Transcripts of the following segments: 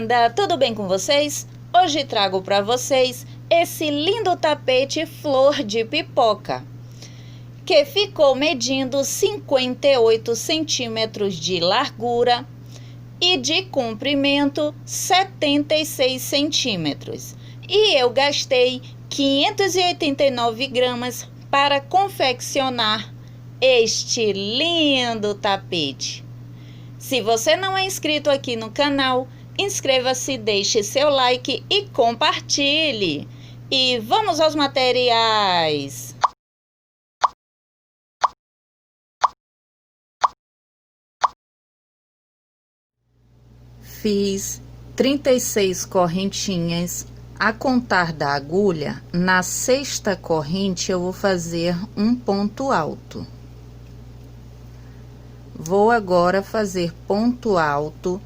linda! Tudo bem com vocês? Hoje trago para vocês esse lindo tapete flor de pipoca, que ficou medindo 58 centímetros de largura e de comprimento 76 centímetros. E eu gastei 589 gramas para confeccionar este lindo tapete. Se você não é inscrito aqui no canal, inscreva-se, deixe seu like e compartilhe. E vamos aos materiais. Fiz 36 correntinhas. A contar da agulha, na sexta corrente eu vou fazer um ponto alto. Vou agora fazer ponto alto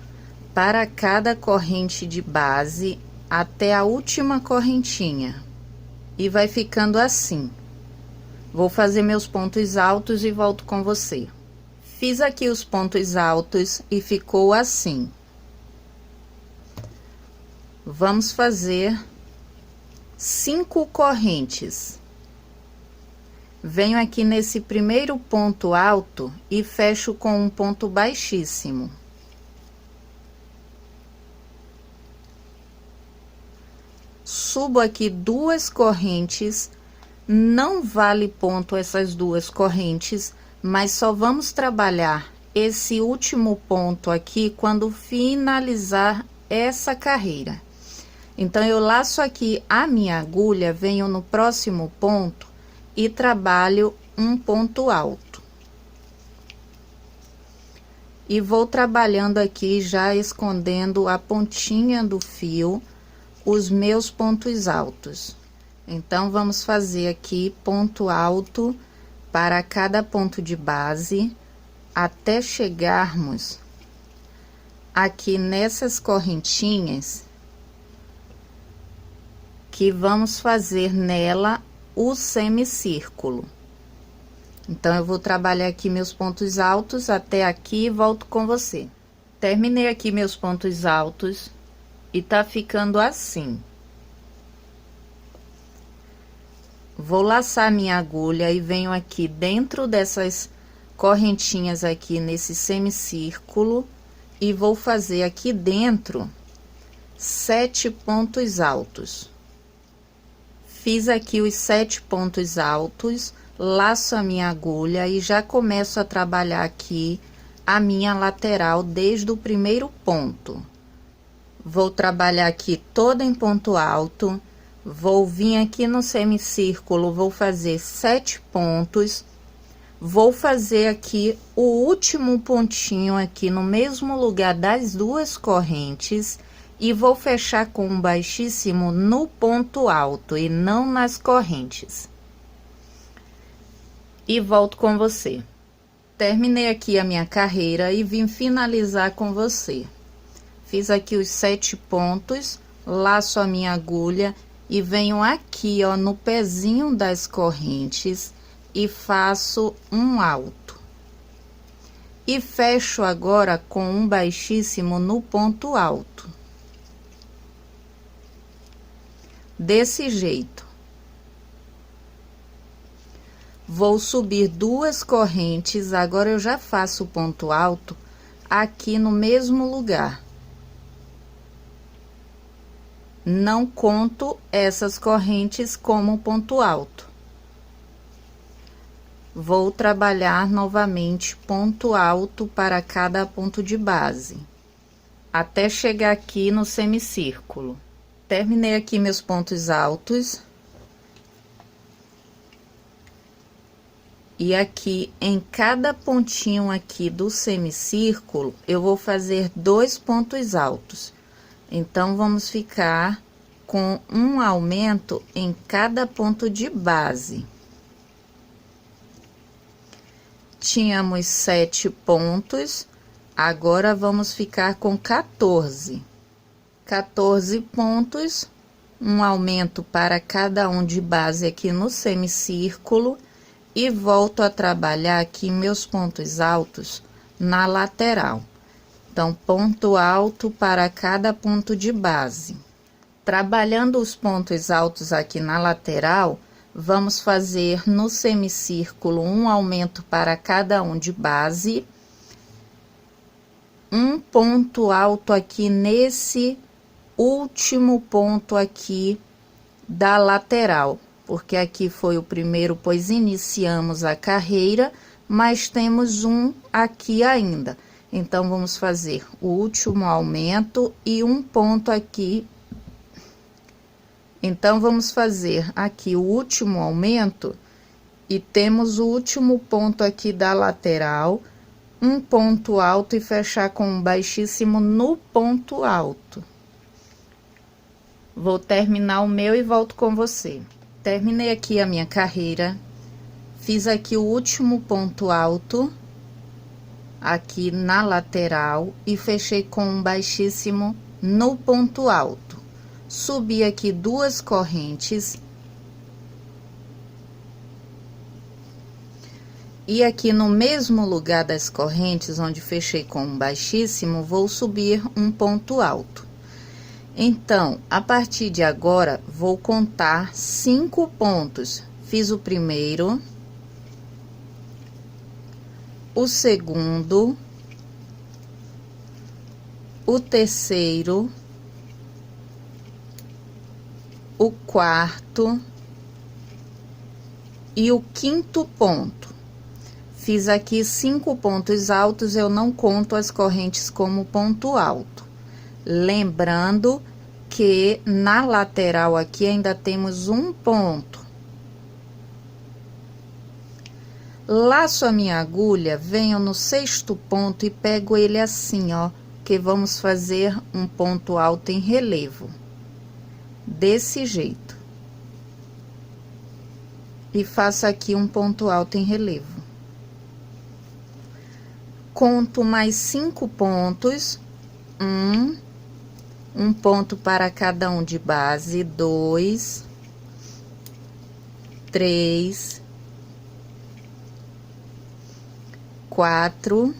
para cada corrente de base até a última correntinha. E vai ficando assim. Vou fazer meus pontos altos e volto com você. Fiz aqui os pontos altos e ficou assim. Vamos fazer 5 correntes. Venho aqui nesse primeiro ponto alto e fecho com um ponto baixíssimo. Subo aqui 2 correntes, não vale ponto essas 2 correntes, mas só vamos trabalhar esse último ponto aqui quando finalizar essa carreira. Então, eu laço aqui a minha agulha, venho no próximo ponto e trabalho um ponto alto. E vou trabalhando aqui, já escondendo a pontinha do fio, os meus pontos altos. Então, vamos fazer aqui ponto alto para cada ponto de base, até chegarmos aqui nessas correntinhas, que vamos fazer nela o semicírculo. Então, eu vou trabalhar aqui meus pontos altos até aqui e volto com você. Terminei aqui meus pontos altos e tá ficando assim. Vou laçar minha agulha e venho aqui dentro dessas correntinhas aqui nesse semicírculo e vou fazer aqui dentro 7 pontos altos. Fiz aqui os 7 pontos altos, laço a minha agulha e já começo a trabalhar aqui a minha lateral desde o primeiro ponto. Vou trabalhar aqui toda em ponto alto, vou vir aqui no semicírculo, vou fazer 7 pontos, vou fazer aqui o último pontinho aqui no mesmo lugar das 2 correntes, e vou fechar com um baixíssimo no ponto alto e não nas correntes. E volto com você. Terminei aqui a minha carreira e vim finalizar com você. Fiz aqui os 7 pontos, laço a minha agulha e venho aqui, ó, no pezinho das correntes e faço um alto. E fecho agora com um baixíssimo no ponto alto. Desse jeito. Vou subir 2 correntes, agora eu já faço o ponto alto aqui no mesmo lugar. Não conto essas correntes como ponto alto. Vou trabalhar novamente ponto alto para cada ponto de base, até chegar aqui no semicírculo. Terminei aqui meus pontos altos. E aqui, em cada pontinho aqui do semicírculo, eu vou fazer 2 pontos altos. Então, vamos ficar com um aumento em cada ponto de base. Tínhamos 7 pontos, agora vamos ficar com 14. 14 pontos, um aumento para cada um de base aqui no semicírculo e volto a trabalhar aqui meus pontos altos na lateral. Então, ponto alto para cada ponto de base. Trabalhando os pontos altos aqui na lateral, vamos fazer no semicírculo um aumento para cada um de base. Um ponto alto aqui nesse último ponto aqui da lateral, porque aqui foi o primeiro, pois iniciamos a carreira, mas temos um aqui ainda. Então, vamos fazer o último aumento e um ponto aqui. Então, vamos fazer aqui o último aumento e temos o último ponto aqui da lateral, um ponto alto e fechar com um baixíssimo no ponto alto. Vou terminar o meu e volto com você. Terminei aqui a minha carreira, fiz aqui o último ponto alto, aqui na lateral, e fechei com um baixíssimo no ponto alto. Subi aqui 2 correntes. E aqui no mesmo lugar das correntes, onde fechei com um baixíssimo, vou subir um ponto alto. Então, a partir de agora, vou contar 5 pontos. Fiz o primeiro, o segundo, o terceiro, o quarto e o quinto ponto. Fiz aqui 5 pontos altos, eu não conto as correntes como ponto alto. Lembrando que na lateral aqui ainda temos um ponto. Laço a minha agulha, venho no 6º ponto e pego ele assim, ó, que vamos fazer um ponto alto em relevo. Desse jeito. E faço aqui um ponto alto em relevo. Conto mais 5 pontos. Um ponto para cada um de base, 2, 3, 4,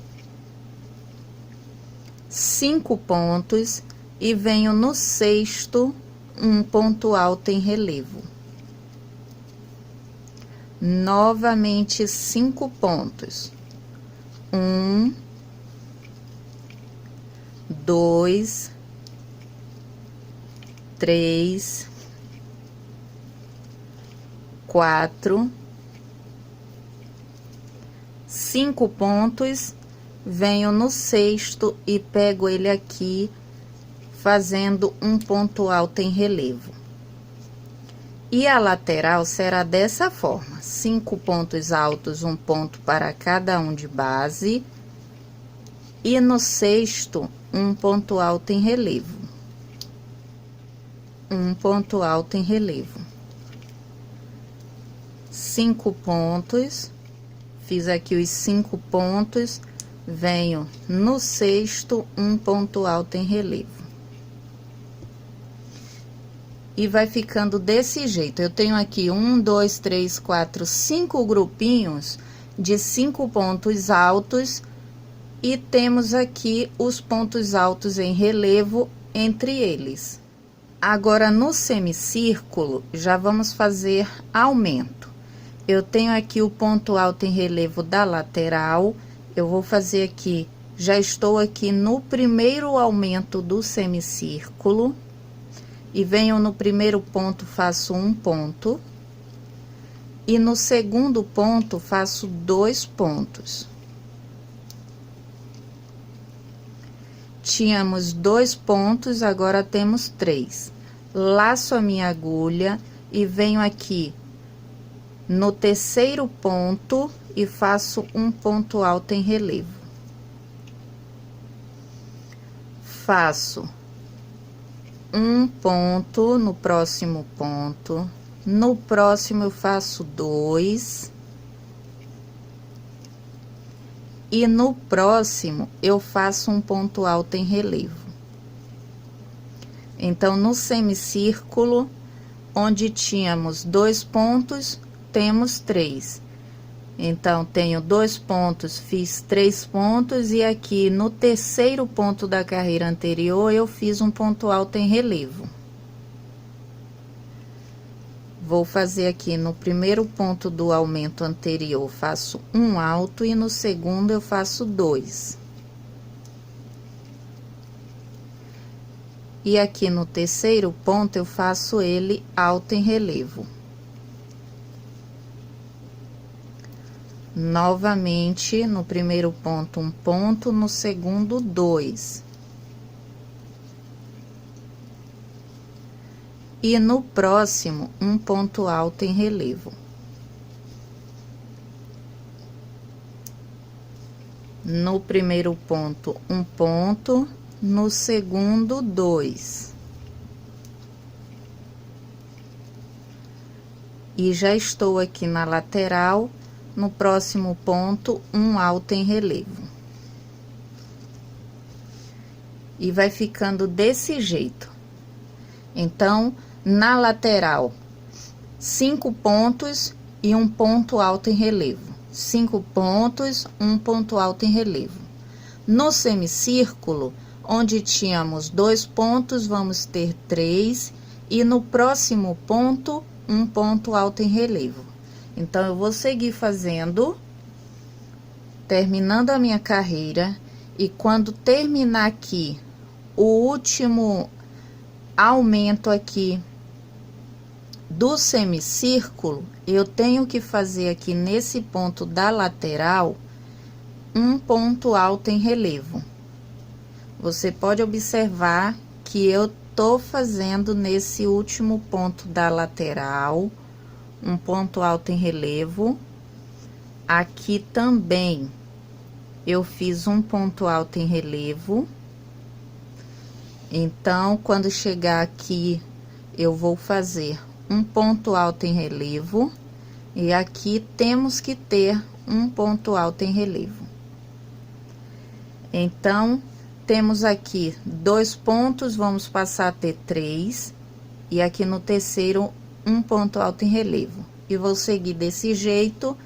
5 pontos e venho no 6º, um ponto alto em relevo. Novamente 5 pontos. 1, 2, 3, 4, 5 pontos, venho no 6º e pego ele aqui, fazendo um ponto alto em relevo. E a lateral será dessa forma: 5 pontos altos, um ponto para cada um de base, e no 6º, um ponto alto em relevo. Um ponto alto em relevo. 5 pontos, fiz aqui os 5 pontos, venho no 6º, um ponto alto em relevo. E vai ficando desse jeito. Eu tenho aqui 1, 2, 3, 4, 5 grupinhos de 5 pontos altos, e temos aqui os pontos altos em relevo entre eles. Agora, no semicírculo, já vamos fazer aumento. Eu tenho aqui o ponto alto em relevo da lateral, eu vou fazer aqui, já estou aqui no primeiro aumento do semicírculo, e venho no primeiro ponto, faço um ponto, e no segundo ponto, faço 2 pontos. Tínhamos 2 pontos, agora temos 3. Laço a minha agulha e venho aqui no terceiro ponto e faço um ponto alto em relevo. Faço um ponto no próximo ponto, no próximo eu faço 2. E no próximo, eu faço um ponto alto em relevo. Então, no semicírculo, onde tínhamos 2 pontos, temos 3. Então, tenho 2 pontos, fiz 3 pontos, e aqui no terceiro ponto da carreira anterior, eu fiz um ponto alto em relevo. Vou fazer aqui no primeiro ponto do aumento anterior, faço um alto, e no segundo eu faço 2. E aqui no terceiro ponto, eu faço ele alto em relevo. Novamente, no primeiro ponto, um ponto, no segundo, 2. E no próximo, um ponto alto em relevo. No primeiro ponto, um ponto, no segundo, 2. E já estou aqui na lateral. No próximo ponto, um alto em relevo. E vai ficando desse jeito. Então, na lateral, 5 pontos e um ponto alto em relevo. 5 pontos, um ponto alto em relevo. No semicírculo, onde tínhamos 2 pontos, vamos ter 3. E no próximo ponto, um ponto alto em relevo. Então, eu vou seguir fazendo, terminando a minha carreira, e quando terminar aqui o último aumento aqui do semicírculo, eu tenho que fazer aqui nesse ponto da lateral um ponto alto em relevo. Você pode observar que eu tô fazendo nesse último ponto da lateral um ponto alto em relevo. Aqui também eu fiz um ponto alto em relevo. Então, quando chegar aqui, eu vou fazer um ponto alto em relevo, e aqui temos que ter um ponto alto em relevo. Então, temos aqui 2 pontos, vamos passar a ter 3, e aqui no terceiro, um ponto alto em relevo. E vou seguir desse jeito.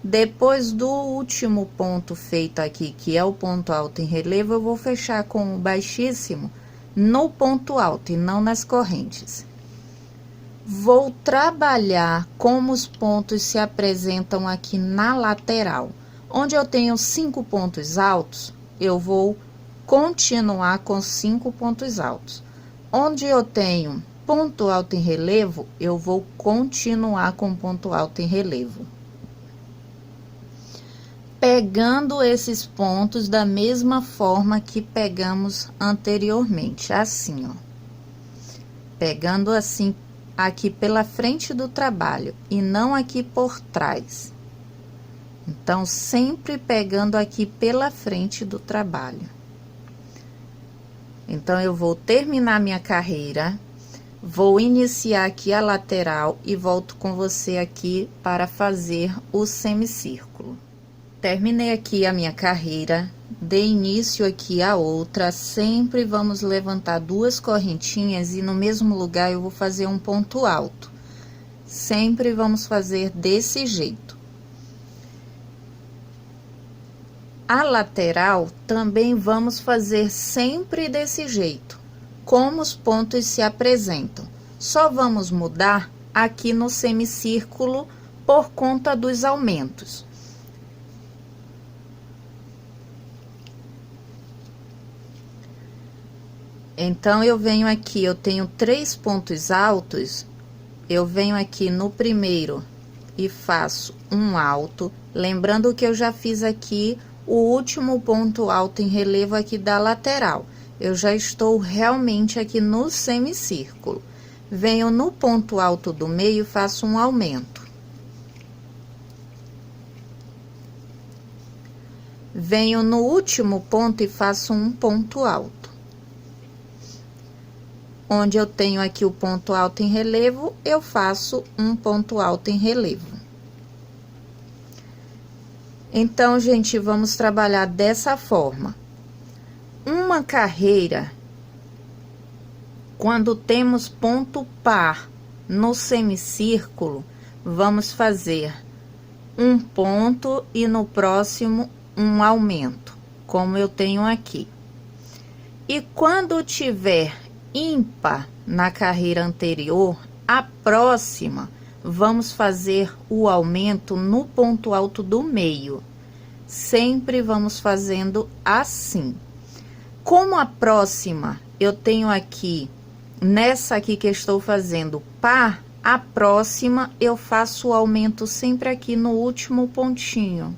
Depois do último ponto feito aqui, que é o ponto alto em relevo, eu vou fechar com o baixíssimo no ponto alto e não nas correntes. Vou trabalhar como os pontos se apresentam aqui na lateral. Onde eu tenho 5 pontos altos, eu vou continuar com 5 pontos altos. Onde eu tenho ponto alto em relevo, eu vou continuar com ponto alto em relevo. Pegando esses pontos da mesma forma que pegamos anteriormente, assim, ó. Pegando assim, aqui pela frente do trabalho e não aqui por trás. Então, sempre pegando aqui pela frente do trabalho. Então, eu vou terminar minha carreira. Vou iniciar aqui a lateral e volto com você aqui para fazer o semicírculo. Terminei aqui a minha carreira, dei início aqui a outra, sempre vamos levantar 2 correntinhas e no mesmo lugar eu vou fazer um ponto alto. Sempre vamos fazer desse jeito. A lateral também vamos fazer sempre desse jeito. Como os pontos se apresentam. Só vamos mudar aqui no semicírculo por conta dos aumentos. Então, eu venho aqui, eu tenho 3 pontos altos, eu venho aqui no primeiro e faço um alto. Lembrando que eu já fiz aqui o último ponto alto em relevo aqui da lateral. Eu já estou realmente aqui no semicírculo. Venho no ponto alto do meio e faço um aumento. Venho no último ponto e faço um ponto alto. Onde eu tenho aqui o ponto alto em relevo, eu faço um ponto alto em relevo. Então, gente, vamos trabalhar dessa forma. Uma carreira, quando temos ponto par no semicírculo, vamos fazer um ponto e no próximo um aumento, como eu tenho aqui. E quando tiver ímpar na carreira anterior, a próxima, vamos fazer o aumento no ponto alto do meio. Sempre vamos fazendo assim. Como a próxima eu tenho aqui, nessa aqui que eu estou fazendo par, a próxima eu faço o aumento sempre aqui no último pontinho.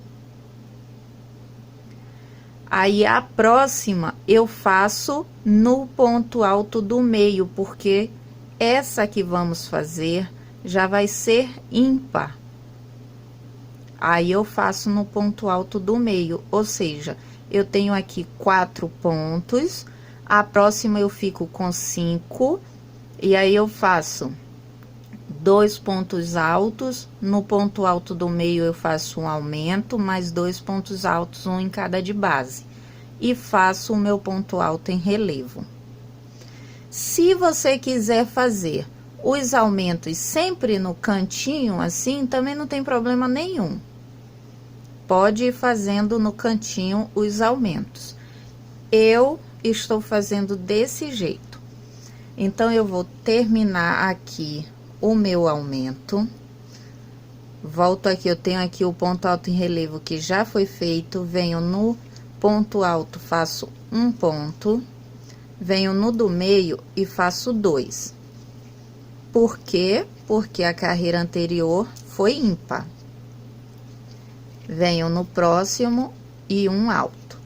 Aí a próxima eu faço no ponto alto do meio, porque essa que vamos fazer já vai ser ímpar. Aí eu faço no ponto alto do meio, ou seja, eu tenho aqui 4 pontos, a próxima eu fico com 5, e aí eu faço 2 pontos altos, no ponto alto do meio eu faço um aumento, mais 2 pontos altos, um em cada de base, e faço o meu ponto alto em relevo. Se você quiser fazer os aumentos sempre no cantinho, assim, também não tem problema nenhum. Pode ir fazendo no cantinho os aumentos. Eu estou fazendo desse jeito. Então, eu vou terminar aqui o meu aumento. Volto aqui, eu tenho aqui o ponto alto em relevo que já foi feito. Venho no ponto alto, faço um ponto. Venho no do meio e faço 2. Por quê? Porque a carreira anterior foi ímpar. Venho no próximo e um alto.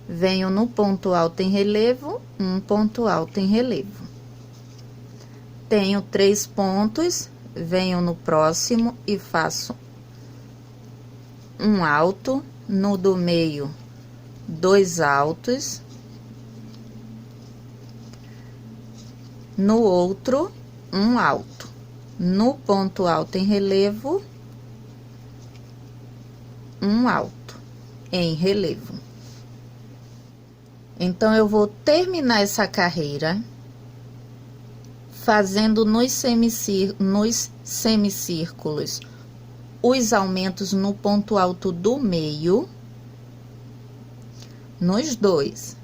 Venho no ponto alto em relevo, um ponto alto em relevo. Tenho 3 pontos, venho no próximo e faço um alto, no do meio, 2 altos. No outro, um alto. No ponto alto em relevo, um alto em relevo. Então, eu vou terminar essa carreira fazendo nos semicírculos os aumentos no ponto alto do meio, nos 2.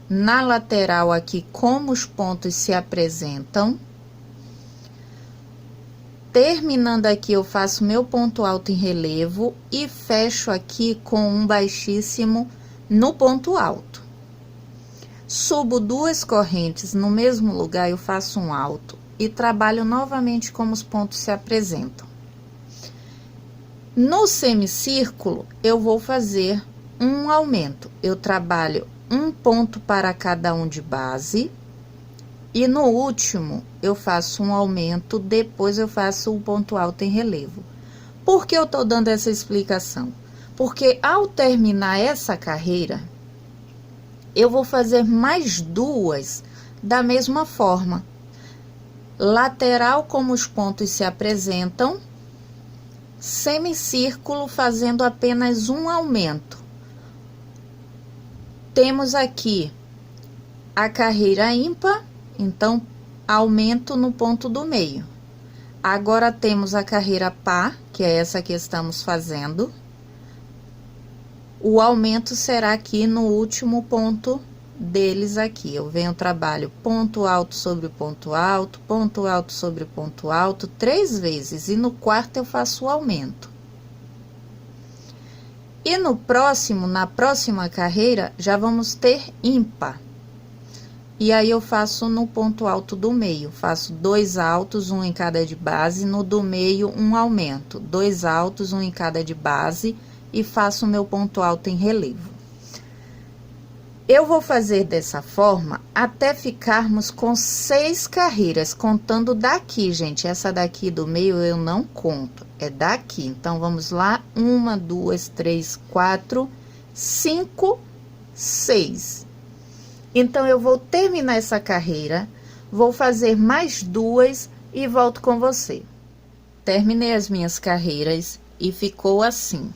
Na lateral aqui, como os pontos se apresentam. Terminando aqui, eu faço meu ponto alto em relevo e fecho aqui com um baixíssimo no ponto alto. Subo 2 correntes no mesmo lugar, eu faço um alto e trabalho novamente como os pontos se apresentam. No semicírculo, eu vou fazer um aumento. Eu trabalho um ponto para cada um de base. E no último, eu faço um aumento, depois eu faço um ponto alto em relevo. Por que eu tô dando essa explicação? Porque ao terminar essa carreira, eu vou fazer mais 2 da mesma forma. Lateral, como os pontos se apresentam, semicírculo fazendo apenas um aumento. Temos aqui a carreira ímpar. Então, aumento no ponto do meio. Agora, temos a carreira par, que é essa que estamos fazendo. O aumento será aqui no último ponto deles aqui. Eu venho, trabalho ponto alto sobre ponto alto sobre ponto alto, 3 vezes. E no quarto, eu faço o aumento. E no próximo, na próxima carreira, já vamos ter ímpar. E aí, eu faço no ponto alto do meio, faço 2 altos, um em cada de base, no do meio, um aumento, 2 altos, um em cada de base, e faço o meu ponto alto em relevo. Eu vou fazer dessa forma até ficarmos com 6 carreiras, contando daqui, gente. Essa daqui do meio eu não conto, é daqui. Então, vamos lá, 1, 2, 3, 4, 5, 6. Então, eu vou terminar essa carreira, vou fazer mais 2 e volto com você. Terminei as minhas carreiras e ficou assim.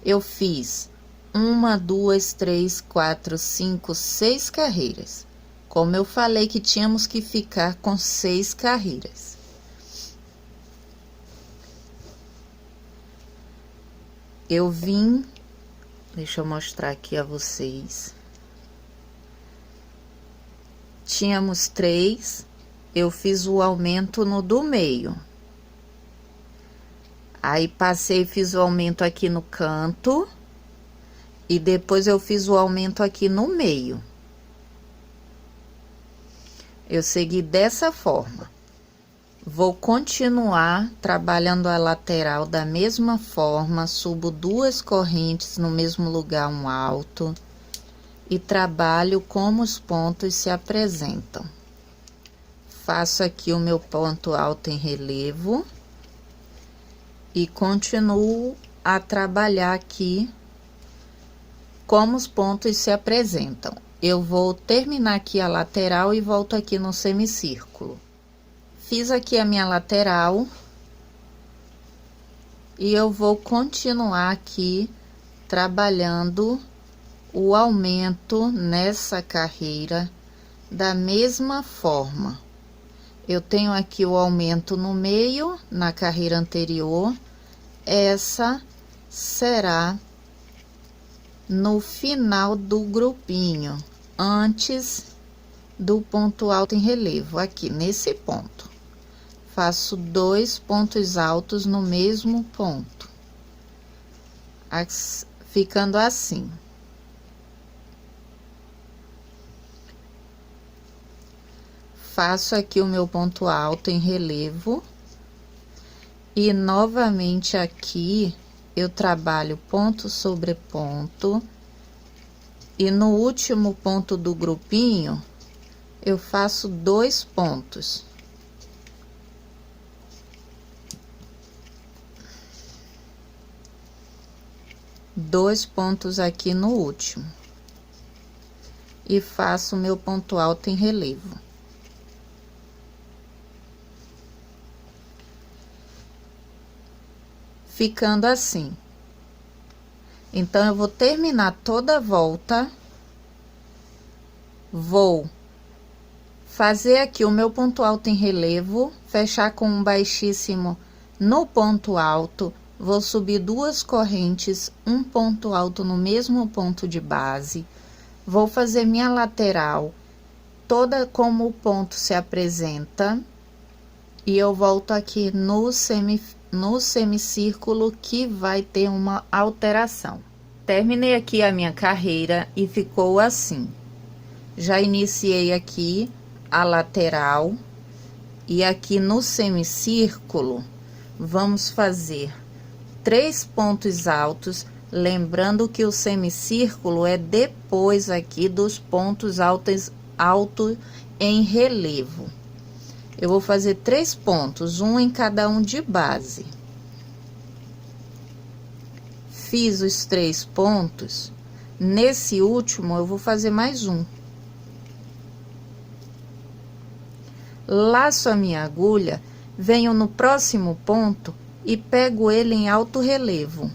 Eu fiz 1, 2, 3, 4, 5, 6 carreiras. Como eu falei que tínhamos que ficar com 6 carreiras. eu vim, deixa eu mostrar aqui a vocês. Tínhamos 3, eu fiz o aumento no do meio. Aí, passei e fiz o aumento aqui no canto. E depois eu fiz o aumento aqui no meio. Eu segui dessa forma. Vou continuar trabalhando a lateral da mesma forma, subo 2 correntes no mesmo lugar, um alto, e trabalho como os pontos se apresentam. Faço aqui o meu ponto alto em relevo e continuo a trabalhar aqui como os pontos se apresentam. Eu vou terminar aqui a lateral e volto aqui no semicírculo. Fiz aqui a minha lateral e eu vou continuar aqui trabalhando o aumento nessa carreira da mesma forma. Eu tenho aqui o aumento no meio, na carreira anterior, essa será no final do grupinho, antes do ponto alto em relevo, aqui nesse ponto. Faço 2 pontos altos no mesmo ponto, ficando assim. Faço aqui o meu ponto alto em relevo e novamente aqui eu trabalho ponto sobre ponto, e no último ponto do grupinho, eu faço 2 pontos. Dois pontos aqui no último. E faço meu ponto alto em relevo. Ficando assim. Então, eu vou terminar toda a volta. Vou fazer aqui o meu ponto alto em relevo, fechar com um baixíssimo no ponto alto. Vou subir 2 correntes, um ponto alto no mesmo ponto de base. Vou fazer minha lateral, toda como o ponto se apresenta. E eu volto aqui no semicírculo, que vai ter uma alteração. Terminei aqui a minha carreira e ficou assim. Já iniciei aqui a lateral e aqui no semicírculo vamos fazer 3 pontos altos, lembrando que o semicírculo é depois aqui dos pontos altos em relevo. Eu vou fazer 3 pontos, um em cada um de base. Fiz os 3 pontos, nesse último eu vou fazer mais um. Laço a minha agulha, venho no próximo ponto e pego ele em alto relevo.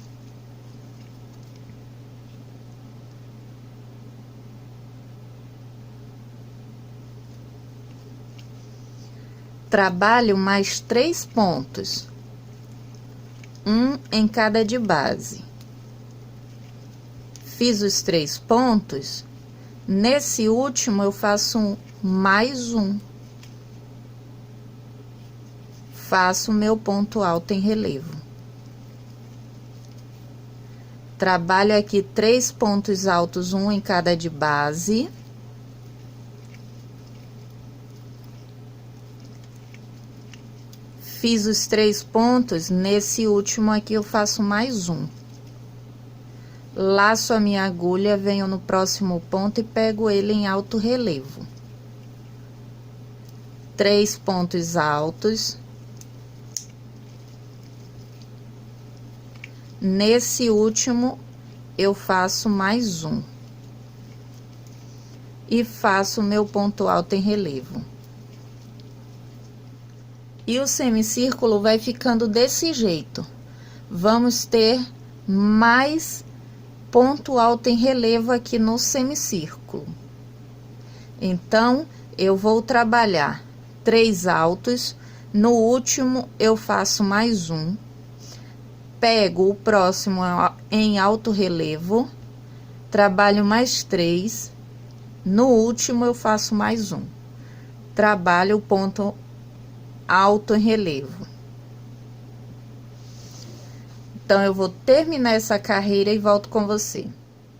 Trabalho mais 3 pontos, um em cada de base. Fiz os 3 pontos, nesse último eu faço mais um. Faço meu ponto alto em relevo. Trabalho aqui 3 pontos altos, um em cada de base. Fiz os 3 pontos, nesse último aqui eu faço mais um. Laço a minha agulha, venho no próximo ponto e pego ele em alto relevo. 3 pontos altos. Nesse último, eu faço mais um. E faço meu ponto alto em relevo. E o semicírculo vai ficando desse jeito. Vamos ter mais ponto alto em relevo aqui no semicírculo. Então, eu vou trabalhar 3 altos, no último eu faço mais um. Pego o próximo em alto relevo, trabalho mais 3, no último eu faço mais um. Trabalho o ponto alto em relevo. Então, eu vou terminar essa carreira e volto com você.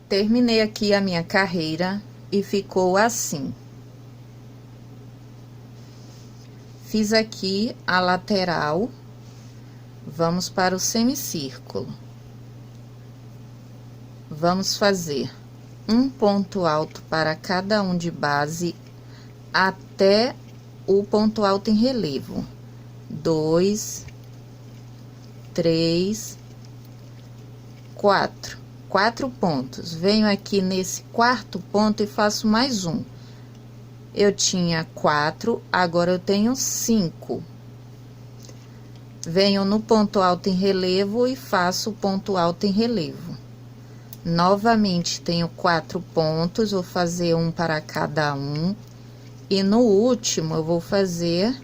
Terminei aqui a minha carreira e ficou assim. Fiz aqui a lateral, vamos para o semicírculo. Vamos fazer um ponto alto para cada um de base até o ponto alto em relevo. 2, 3, 4. 4 pontos. Venho aqui nesse quarto ponto e faço mais um. Eu tinha 4, agora eu tenho 5. Venho no ponto alto em relevo e faço o ponto alto em relevo. Novamente, tenho 4 pontos, vou fazer um para cada um. E no último, eu vou fazer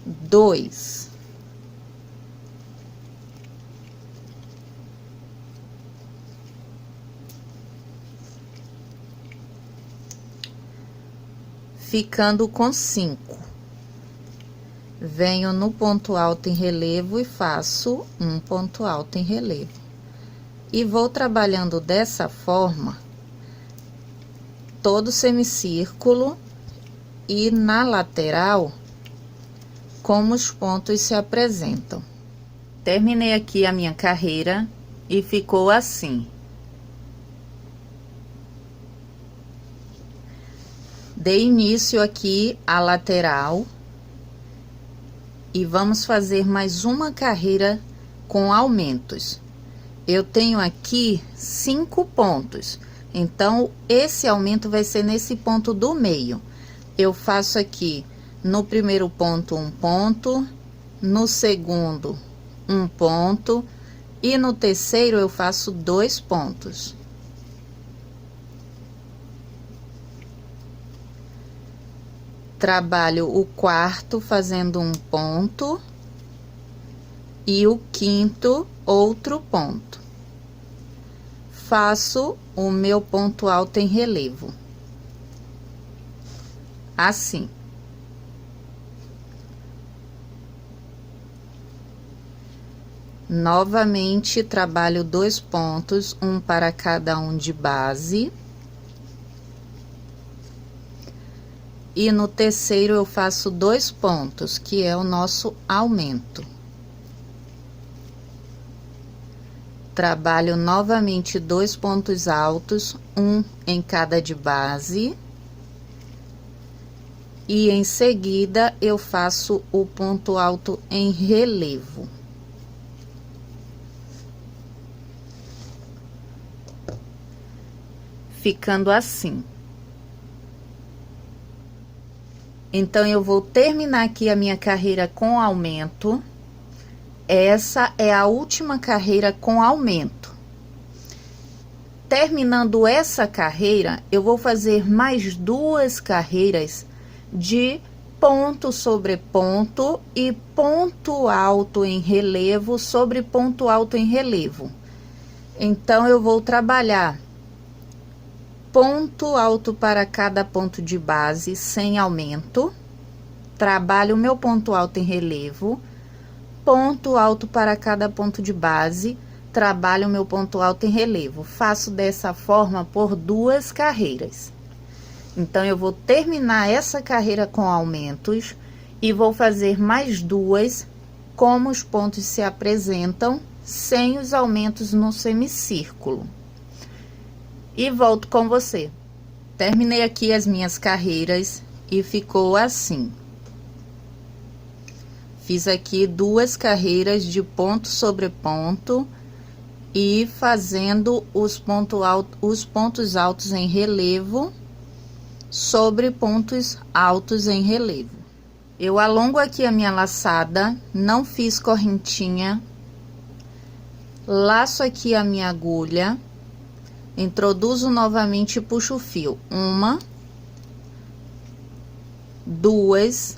2. Ficando com 5. Venho no ponto alto em relevo e faço um ponto alto em relevo. E vou trabalhando dessa forma, todo semicírculo e na lateral, como os pontos se apresentam. Terminei aqui a minha carreira e ficou assim. Dei início aqui à lateral e vamos fazer mais uma carreira com aumentos. Eu tenho aqui 5 pontos, então esse aumento vai ser nesse ponto do meio. Eu faço aqui no primeiro ponto um ponto, no segundo um ponto e no terceiro eu faço 2 pontos. Trabalho o quarto fazendo um ponto e o quinto outro ponto. Faço o meu ponto alto em relevo. Assim. Novamente, trabalho 2 pontos, um para cada um de base. E no terceiro eu faço 2 pontos, que é o nosso aumento. Trabalho novamente 2 pontos altos, um em cada de base. E em seguida eu faço o ponto alto em relevo. Ficando assim. Então, eu vou terminar aqui a minha carreira com aumento. Essa é a última carreira com aumento. Terminando essa carreira, eu vou fazer mais 2 carreiras de ponto sobre ponto e ponto alto em relevo sobre ponto alto em relevo. Então, eu vou trabalhar ponto alto para cada ponto de base sem aumento, trabalho o meu ponto alto em relevo, ponto alto para cada ponto de base, trabalho o meu ponto alto em relevo. Faço dessa forma por 2 carreiras. Então, eu vou terminar essa carreira com aumentos e vou fazer mais 2, como os pontos se apresentam, sem os aumentos no semicírculo. E volto com você. Terminei aqui as minhas carreiras e ficou assim. Fiz aqui 2 carreiras de ponto sobre ponto e fazendo os pontos altos em relevo sobre pontos altos em relevo. Eu alongo aqui a minha laçada, não fiz correntinha, laço aqui a minha agulha, introduzo novamente e puxo o fio. 1, 2,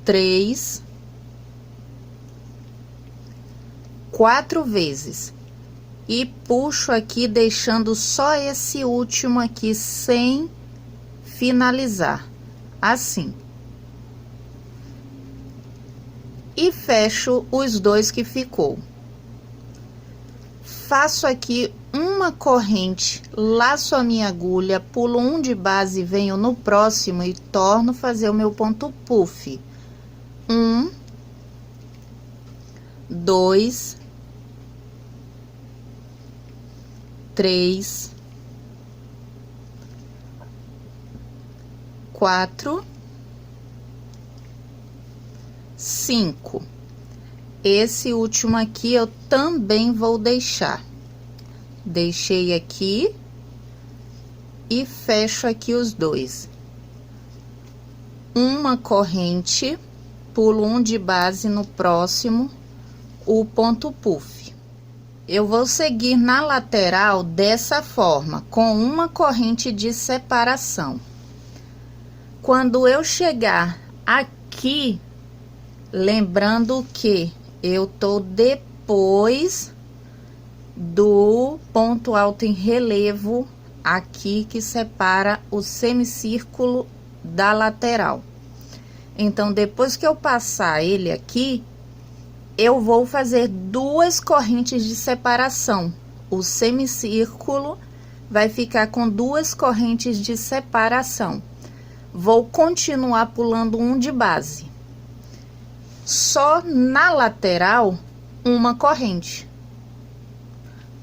3, 4 vezes. E puxo aqui, deixando só esse último aqui sem finalizar, assim. E fecho os dois que ficou. Faço aqui uma corrente, laço a minha agulha, pulo um de base, venho no próximo e torno fazer o meu ponto puff. 1, 2, 3, 4, 5. Esse último aqui eu também vou deixar. Deixei aqui e fecho aqui os dois. Uma corrente, pulo um de base no próximo, o ponto puff. Eu vou seguir na lateral dessa forma, com uma corrente de separação. Quando eu chegar aqui, lembrando que eu tô depois do ponto alto em relevo aqui que separa o semicírculo da lateral. Então, depois que eu passar ele aqui, eu vou fazer 2 correntes de separação. O semicírculo vai ficar com 2 correntes de separação. Vou continuar pulando um de base. Só na lateral, uma corrente.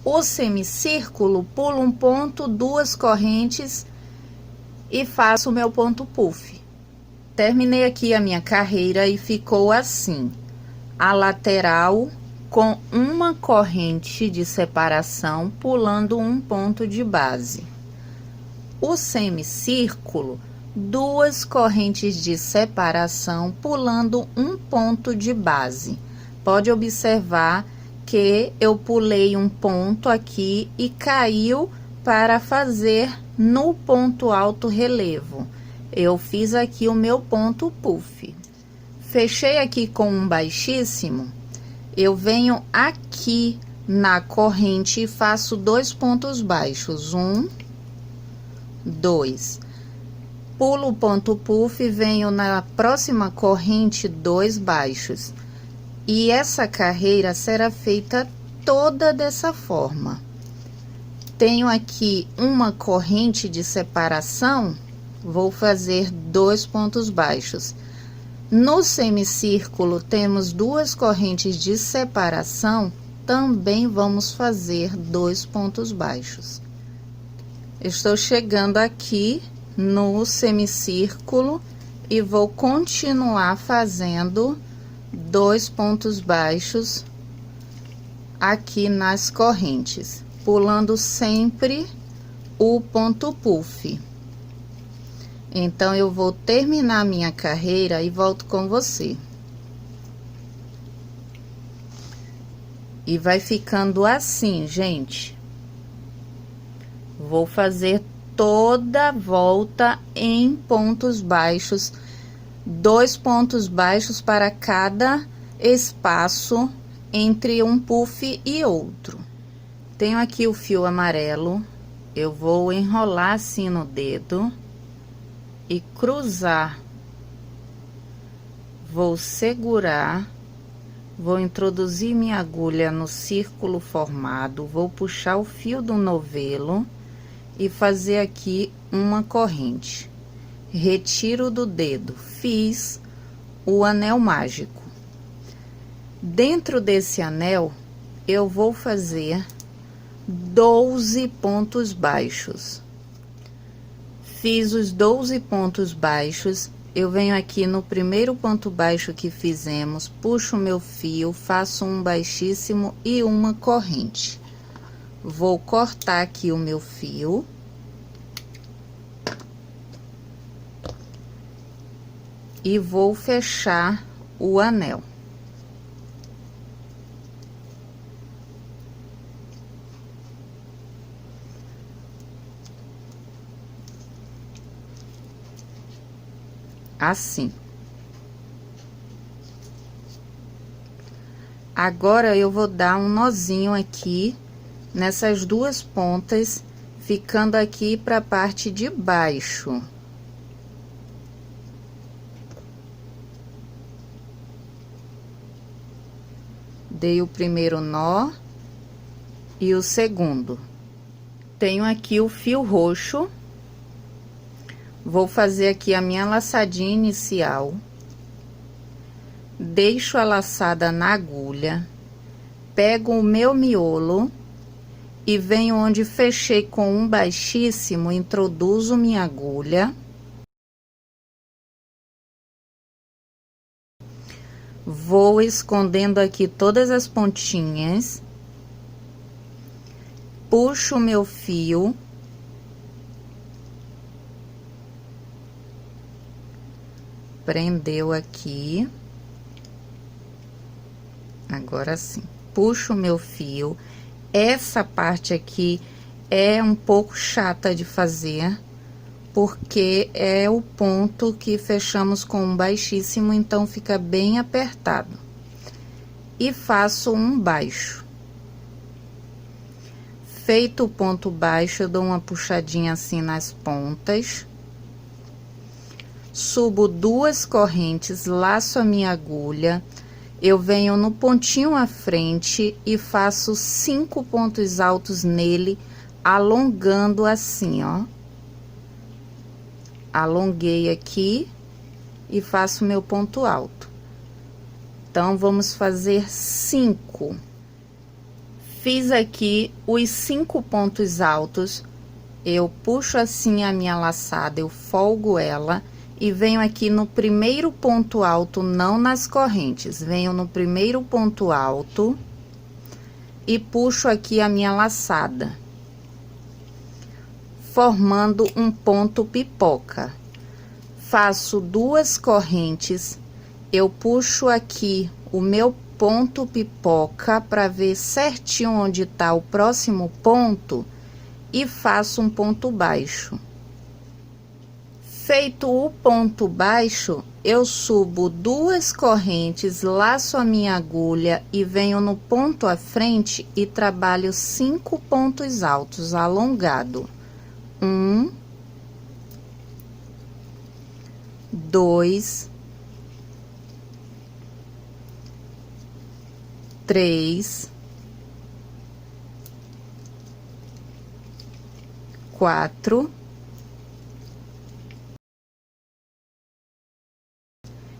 O semicírculo, pulo um ponto, 2 correntes e faço o meu ponto puff. Terminei aqui a minha carreira e ficou assim. A lateral com uma corrente de separação, pulando um ponto de base. O semicírculo, 2 correntes de separação, pulando um ponto de base. Pode observar que eu pulei um ponto aqui e caiu para fazer no ponto alto relevo. Eu fiz aqui o meu ponto puff. Fechei aqui com um baixíssimo, eu venho aqui na corrente e faço 2 pontos baixos, 1, 2. Pulo o ponto puff, venho na próxima corrente 2 baixos. E essa carreira será feita toda dessa forma. Tenho aqui uma corrente de separação, vou fazer 2 pontos baixos. No semicírculo, temos 2 correntes de separação, também vamos fazer 2 pontos baixos. Estou chegando aqui no semicírculo e vou continuar fazendo 2 pontos baixos aqui nas correntes, pulando sempre o ponto puff. Então, eu vou terminar minha carreira e volto com você. E vai ficando assim, gente. Vou fazer toda a volta em pontos baixos, 2 pontos baixos para cada espaço entre um puff e outro. Tenho aqui o fio amarelo, eu vou enrolar assim no dedo e cruzar. Vou segurar, vou introduzir minha agulha no círculo formado, vou puxar o fio do novelo e fazer aqui uma corrente. Retiro do dedo, fiz o anel mágico. Dentro desse anel, eu vou fazer 12 pontos baixos. Fiz os 12 pontos baixos, eu venho aqui no primeiro ponto baixo que fizemos, puxo o meu fio, faço um baixíssimo e uma corrente. Vou cortar aqui o meu fio. E vou fechar o anel. Assim. Agora, eu vou dar um nozinho aqui nessas duas pontas, ficando aqui para a parte de baixo. Dei o primeiro nó e o segundo. Tenho aqui o fio roxo. Vou fazer aqui a minha laçadinha inicial. Deixo a laçada na agulha. Pego o meu miolo e venho onde fechei com um baixíssimo, introduzo minha agulha. Vou escondendo aqui todas as pontinhas. Puxo o meu fio. Prendeu aqui. Agora sim. Puxo o meu fio. Essa parte aqui é um pouco chata de fazer, porque é o ponto que fechamos com um baixíssimo, então fica bem apertado. E faço um baixo. Feito o ponto baixo, eu dou uma puxadinha assim nas pontas. Subo duas correntes, laço a minha agulha. Eu venho no pontinho à frente e faço 5 pontos altos nele, alongando assim, ó. Alonguei aqui e faço meu ponto alto. Então, vamos fazer 5. Fiz aqui os 5 pontos altos, eu puxo assim a minha laçada, eu folgo ela e venho aqui no primeiro ponto alto, não nas correntes, venho no primeiro ponto alto e puxo aqui a minha laçada, formando um ponto pipoca. Faço 2 correntes, eu puxo aqui o meu ponto pipoca para ver certinho onde tá o próximo ponto e faço um ponto baixo. Feito o ponto baixo, eu subo 2 correntes, laço a minha agulha e venho no ponto à frente e trabalho 5 pontos altos alongado. 1, 2, 3, 4,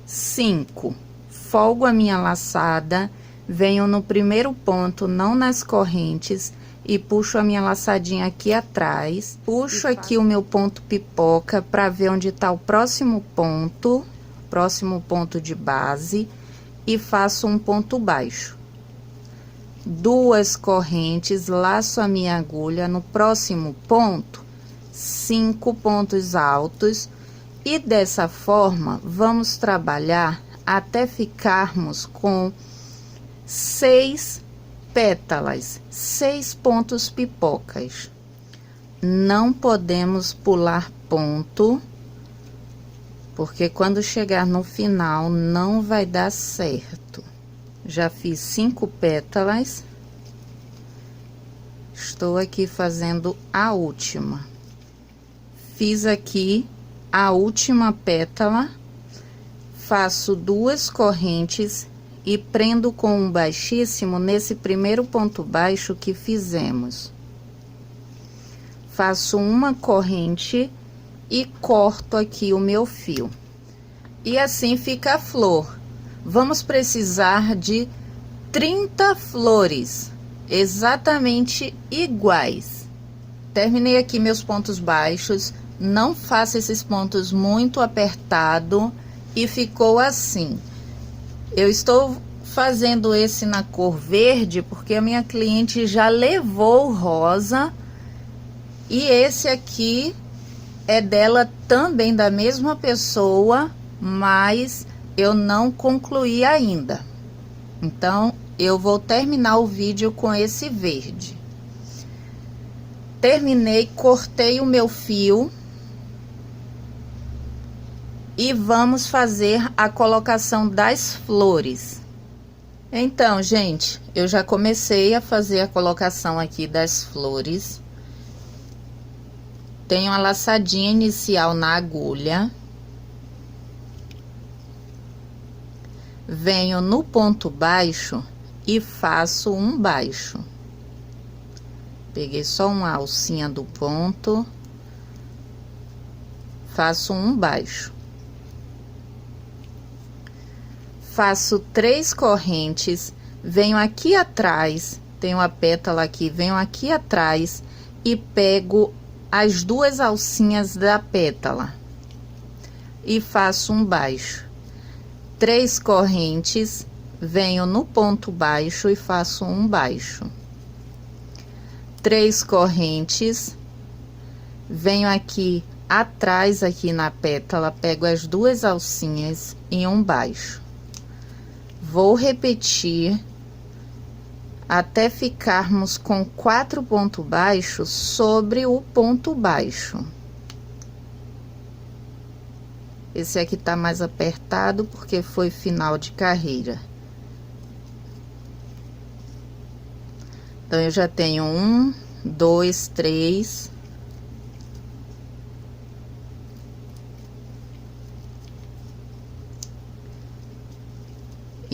5. Folgo a minha laçada, venho no primeiro ponto, não nas correntes, e puxo a minha laçadinha aqui atrás. Puxo aqui o meu ponto pipoca para ver onde tá o próximo ponto de base, e faço um ponto baixo. 2 correntes, laço a minha agulha no próximo ponto, 5 pontos altos, e dessa forma vamos trabalhar até ficarmos com 6 pétalas, 6 pontos pipocas. Não podemos pular ponto, porque quando chegar no final não vai dar certo. Já fiz 5 pétalas, estou aqui fazendo a última. Fiz aqui a última pétala, faço 2 correntes e prendo com um baixíssimo nesse primeiro ponto baixo que fizemos. Faço uma corrente e corto aqui o meu fio. E assim fica a flor. Vamos precisar de 30 flores, exatamente iguais. Terminei aqui meus pontos baixos, não faça esses pontos muito apertado e ficou assim. Eu estou fazendo esse na cor verde porque a minha cliente já levou o rosa, e esse aqui é dela também, da mesma pessoa, mas eu não concluí ainda. Então, eu vou terminar o vídeo com esse verde. Terminei, cortei o meu fio. E vamos fazer a colocação das flores. Então, gente, eu já comecei a fazer a colocação aqui das flores. Tenho a laçadinha inicial na agulha. Venho no ponto baixo e faço um baixo. Peguei só uma alcinha do ponto. Faço um baixo. Faço 3 correntes, venho aqui atrás, tenho a pétala aqui, venho aqui atrás e pego as 2 alcinhas da pétala e faço um baixo. 3 correntes, venho no ponto baixo e faço um baixo. 3 correntes, venho aqui atrás, aqui na pétala, pego as 2 alcinhas e um baixo. Vou repetir até ficarmos com 4 pontos baixos sobre o ponto baixo. Esse aqui tá mais apertado porque foi final de carreira. Então, eu já tenho 1, 2, 3.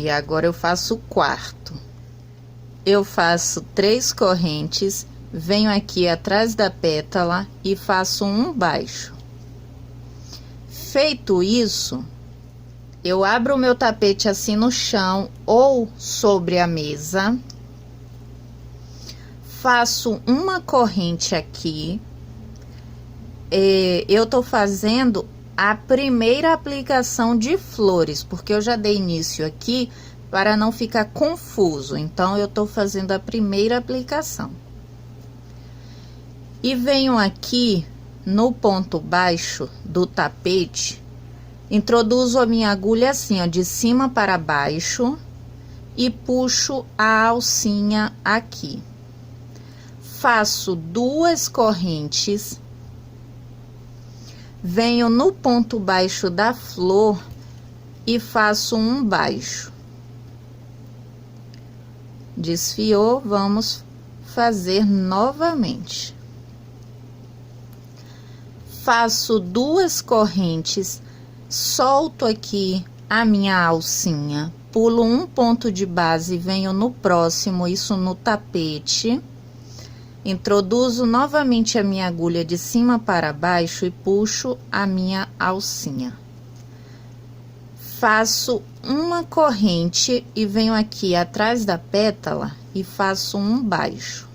E agora eu faço o quarto. Eu faço 3 correntes, venho aqui atrás da pétala e faço um baixo. Feito isso, eu abro o meu tapete assim no chão ou sobre a mesa. Faço uma corrente aqui. Eu tô fazendo a primeira aplicação de flores, porque eu já dei início aqui para não ficar confuso. Então, eu tô fazendo a primeira aplicação. E venho aqui no ponto baixo do tapete, introduzo a minha agulha assim, ó, de cima para baixo e puxo a alcinha aqui. Faço 2 correntes. Venho no ponto baixo da flor e faço um baixo. Desfiou, vamos fazer novamente. Faço 2 correntes, solto aqui a minha alcinha, pulo um ponto de base e venho no próximo, isso no tapete. Introduzo novamente a minha agulha de cima para baixo e puxo a minha alcinha. Faço uma corrente e venho aqui atrás da pétala e faço um baixo.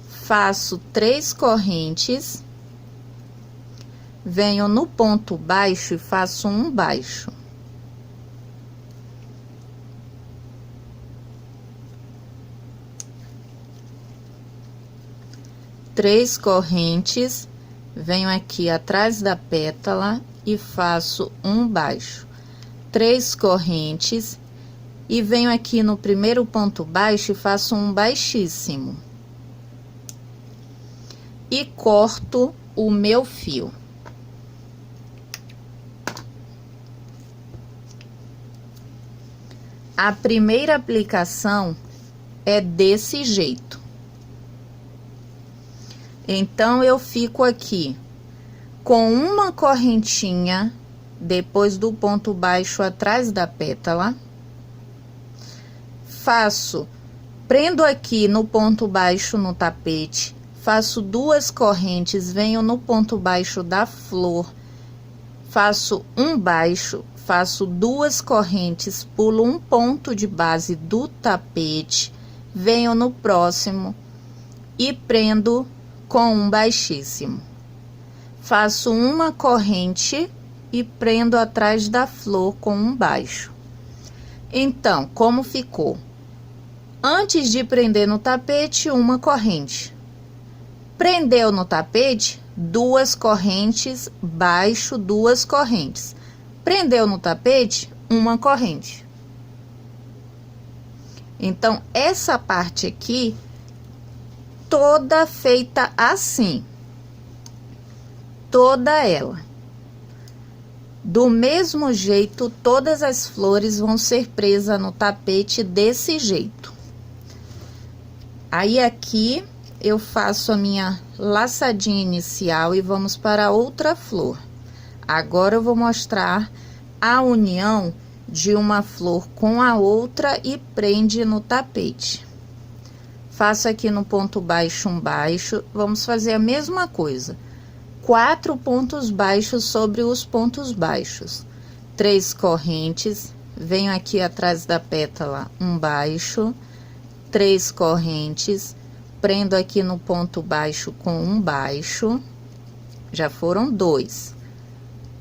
Faço 3 correntes, venho no ponto baixo e faço um baixo. Três correntes, venho aqui atrás da pétala e faço um baixo. 3 correntes e venho aqui no primeiro ponto baixo e faço um baixíssimo. E corto o meu fio. A primeira aplicação é desse jeito. Então, eu fico aqui com uma correntinha depois do ponto baixo atrás da pétala. Prendo aqui no ponto baixo no tapete, faço 2 correntes, venho no ponto baixo da flor, faço um baixo, faço 2 correntes, pulo um ponto de base do tapete, venho no próximo e prendo com um baixíssimo. Faço uma corrente e prendo atrás da flor com um baixo. Então, como ficou? Antes de prender no tapete, uma corrente. Prendeu no tapete, 2 correntes, baixo, 2 correntes. Prendeu no tapete, uma corrente. Então, essa parte aqui toda feita assim, toda ela. Do mesmo jeito, todas as flores vão ser presas no tapete desse jeito. Aí aqui eu faço a minha laçadinha inicial e vamos para outra flor. Agora eu vou mostrar a união de uma flor com a outra e prende no tapete. Faço aqui no ponto baixo um baixo, vamos fazer a mesma coisa. 4 pontos baixos sobre os pontos baixos. 3 correntes, venho aqui atrás da pétala um baixo, 3 correntes, prendo aqui no ponto baixo com um baixo, já foram 2,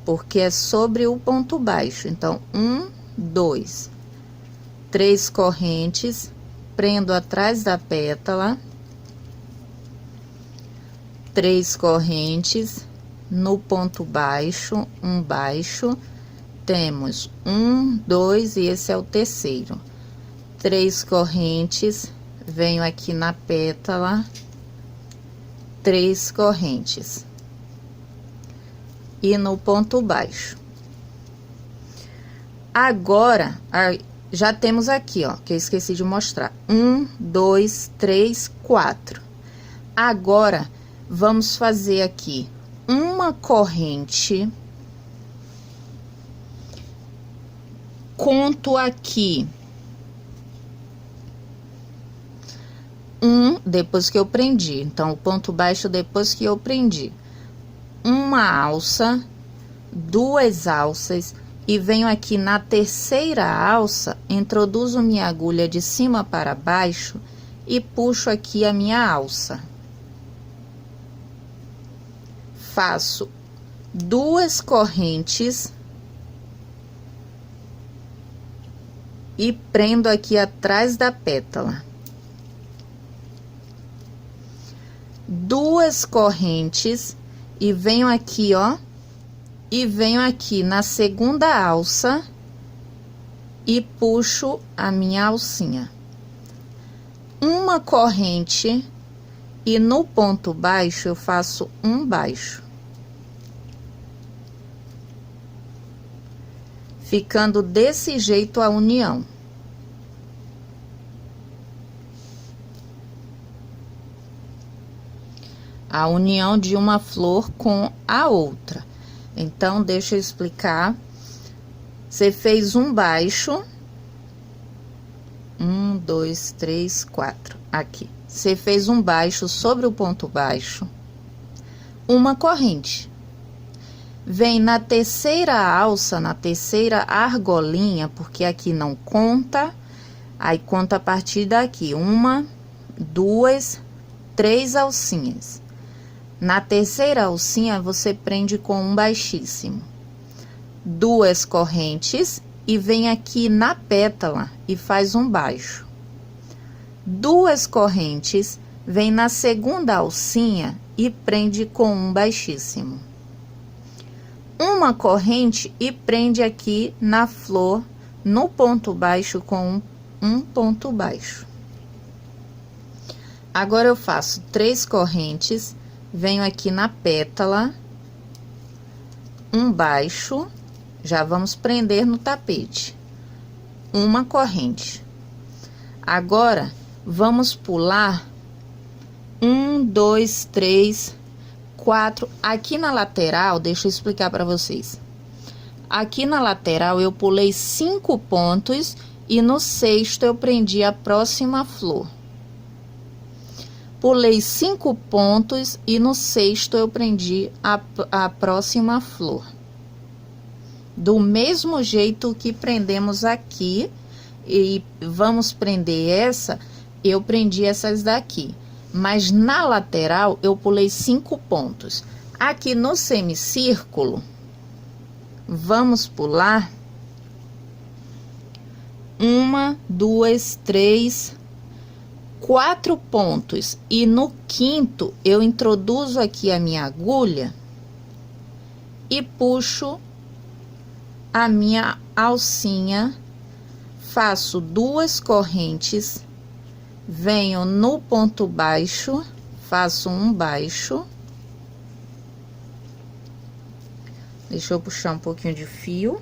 porque é sobre o ponto baixo. Então, 1, 2, 3 correntes, prendo atrás da pétala, 3 correntes, no ponto baixo, um baixo, temos 1, 2 e esse é o terceiro. 3 correntes, venho aqui na pétala, 3 correntes. E no ponto baixo. Agora, já temos aqui, ó, que eu esqueci de mostrar. 1, 2, 3, 4. Agora, vamos fazer aqui uma corrente. Conto aqui depois que eu prendi. Então, o ponto baixo depois que eu prendi. Uma alça, 2 alças, e venho aqui na terceira alça, introduzo minha agulha de cima para baixo e puxo aqui a minha alça. Faço 2 correntes e prendo aqui atrás da pétala. 2 correntes e venho aqui, ó, e venho aqui na segunda alça e puxo a minha alcinha. Uma corrente e no ponto baixo eu faço um baixo. Ficando desse jeito a união. A união de uma flor com a outra. Então, deixa eu explicar. Você fez um baixo. 1, 2, 3, 4. Aqui. Você fez um baixo sobre o ponto baixo. Uma corrente. Vem na terceira alça, na terceira argolinha, porque aqui não conta. Aí, conta a partir daqui. 1, 2, 3 alcinhas. Na terceira alcinha, você prende com um baixíssimo. 2 correntes e vem aqui na pétala e faz um baixo. 2 correntes, vem na segunda alcinha e prende com um baixíssimo. Uma corrente e prende aqui na flor, no ponto baixo com um ponto baixo. Agora eu faço 3 correntes. Venho aqui na pétala, um baixo, já vamos prender no tapete, uma corrente. Agora, vamos pular 1, 2, 3, 4. Aqui na lateral, deixa eu explicar para vocês. Aqui na lateral, eu pulei 5 pontos e no sexto eu prendi a próxima flor. Pulei 5 pontos e no sexto eu prendi a próxima flor. Do mesmo jeito que prendemos aqui, e vamos prender essa, eu prendi essas daqui. Mas na lateral eu pulei 5 pontos. Aqui no semicírculo, vamos pular 1, 2, 3, 4 pontos e no quinto eu introduzo aqui a minha agulha e puxo a minha alcinha, faço 2 correntes, venho no ponto baixo, faço um baixo, Deixa eu puxar um pouquinho de fio.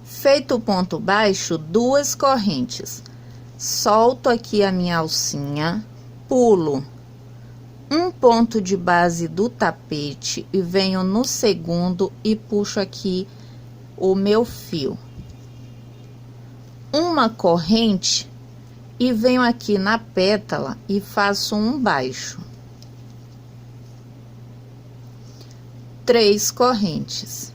Feito o ponto baixo, 2 correntes. Solto aqui a minha alcinha, pulo um ponto de base do tapete e venho no segundo e puxo aqui o meu fio. Uma corrente e venho aqui na pétala e faço um baixo. 3 correntes.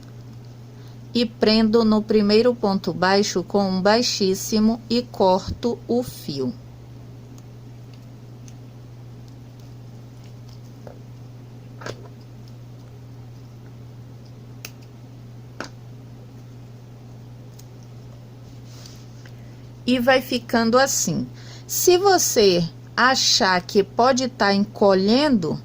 E prendo no primeiro ponto baixo com um baixíssimo e corto o fio. E vai ficando assim. Se você achar que pode estar encolhendo,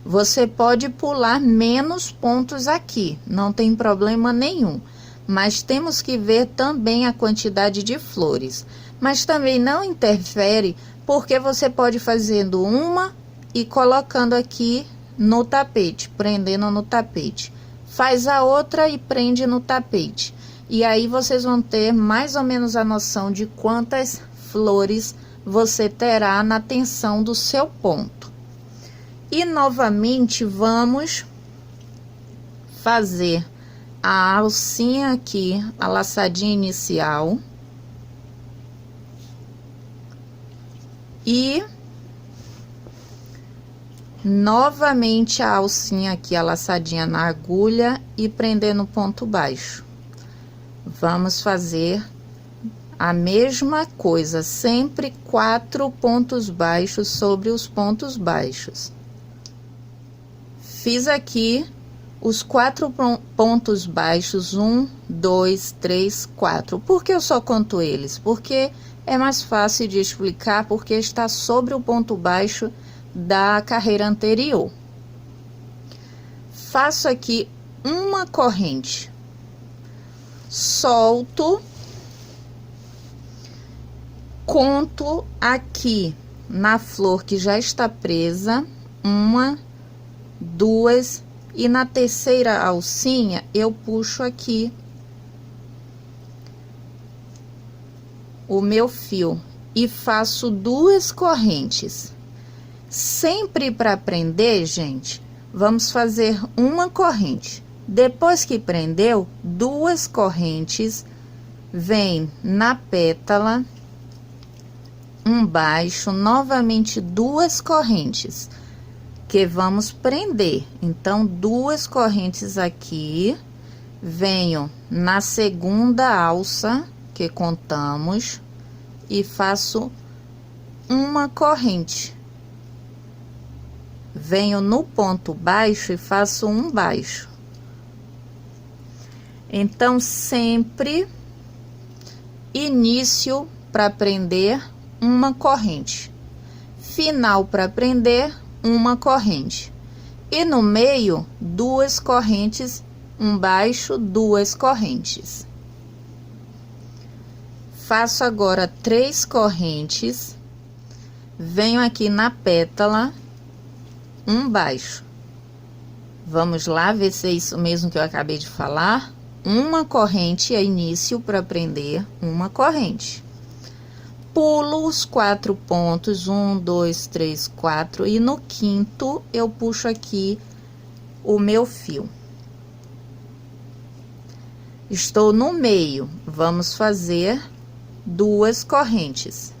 você pode pular menos pontos aqui, não tem problema nenhum. Mas temos que ver também a quantidade de flores. Mas também não interfere, porque você pode fazendo uma e colocando aqui no tapete, prendendo no tapete. Faz a outra e prende no tapete. E aí vocês vão ter mais ou menos a noção de quantas flores você terá na tensão do seu ponto. E novamente vamos fazer a alcinha aqui, a laçadinha inicial. E novamente a alcinha aqui, a laçadinha na agulha e prender no ponto baixo. Vamos fazer a mesma coisa, sempre 4 pontos baixos sobre os pontos baixos. Fiz aqui os 4 pontos baixos, 1, 2, 3, 4. Por que eu só conto eles? Porque é mais fácil de explicar, porque está sobre o ponto baixo da carreira anterior. Faço aqui uma corrente, solto, conto aqui na flor que já está presa, 1, 2, e na terceira alcinha eu puxo aqui o meu fio e faço 2 correntes. Sempre para prender, gente, vamos fazer uma corrente. Depois que prendeu, 2 correntes, vem na pétala, um baixo, novamente 2 correntes, que vamos prender. Então, 2 correntes aqui, venho na segunda alça que contamos e faço uma corrente. Venho no ponto baixo e faço um baixo. Então, sempre início para prender uma corrente, final para prender uma corrente, e no meio 2 correntes, um baixo, 2 correntes. Faço agora 3 correntes, venho aqui na pétala, um baixo. Vamos lá ver se é isso mesmo que eu acabei de falar. Uma corrente é início para prender uma corrente. Pulo os 4 pontos, 1, 2, 3, 4, e no quinto eu puxo aqui o meu fio. Estou no meio, vamos fazer 2 correntes.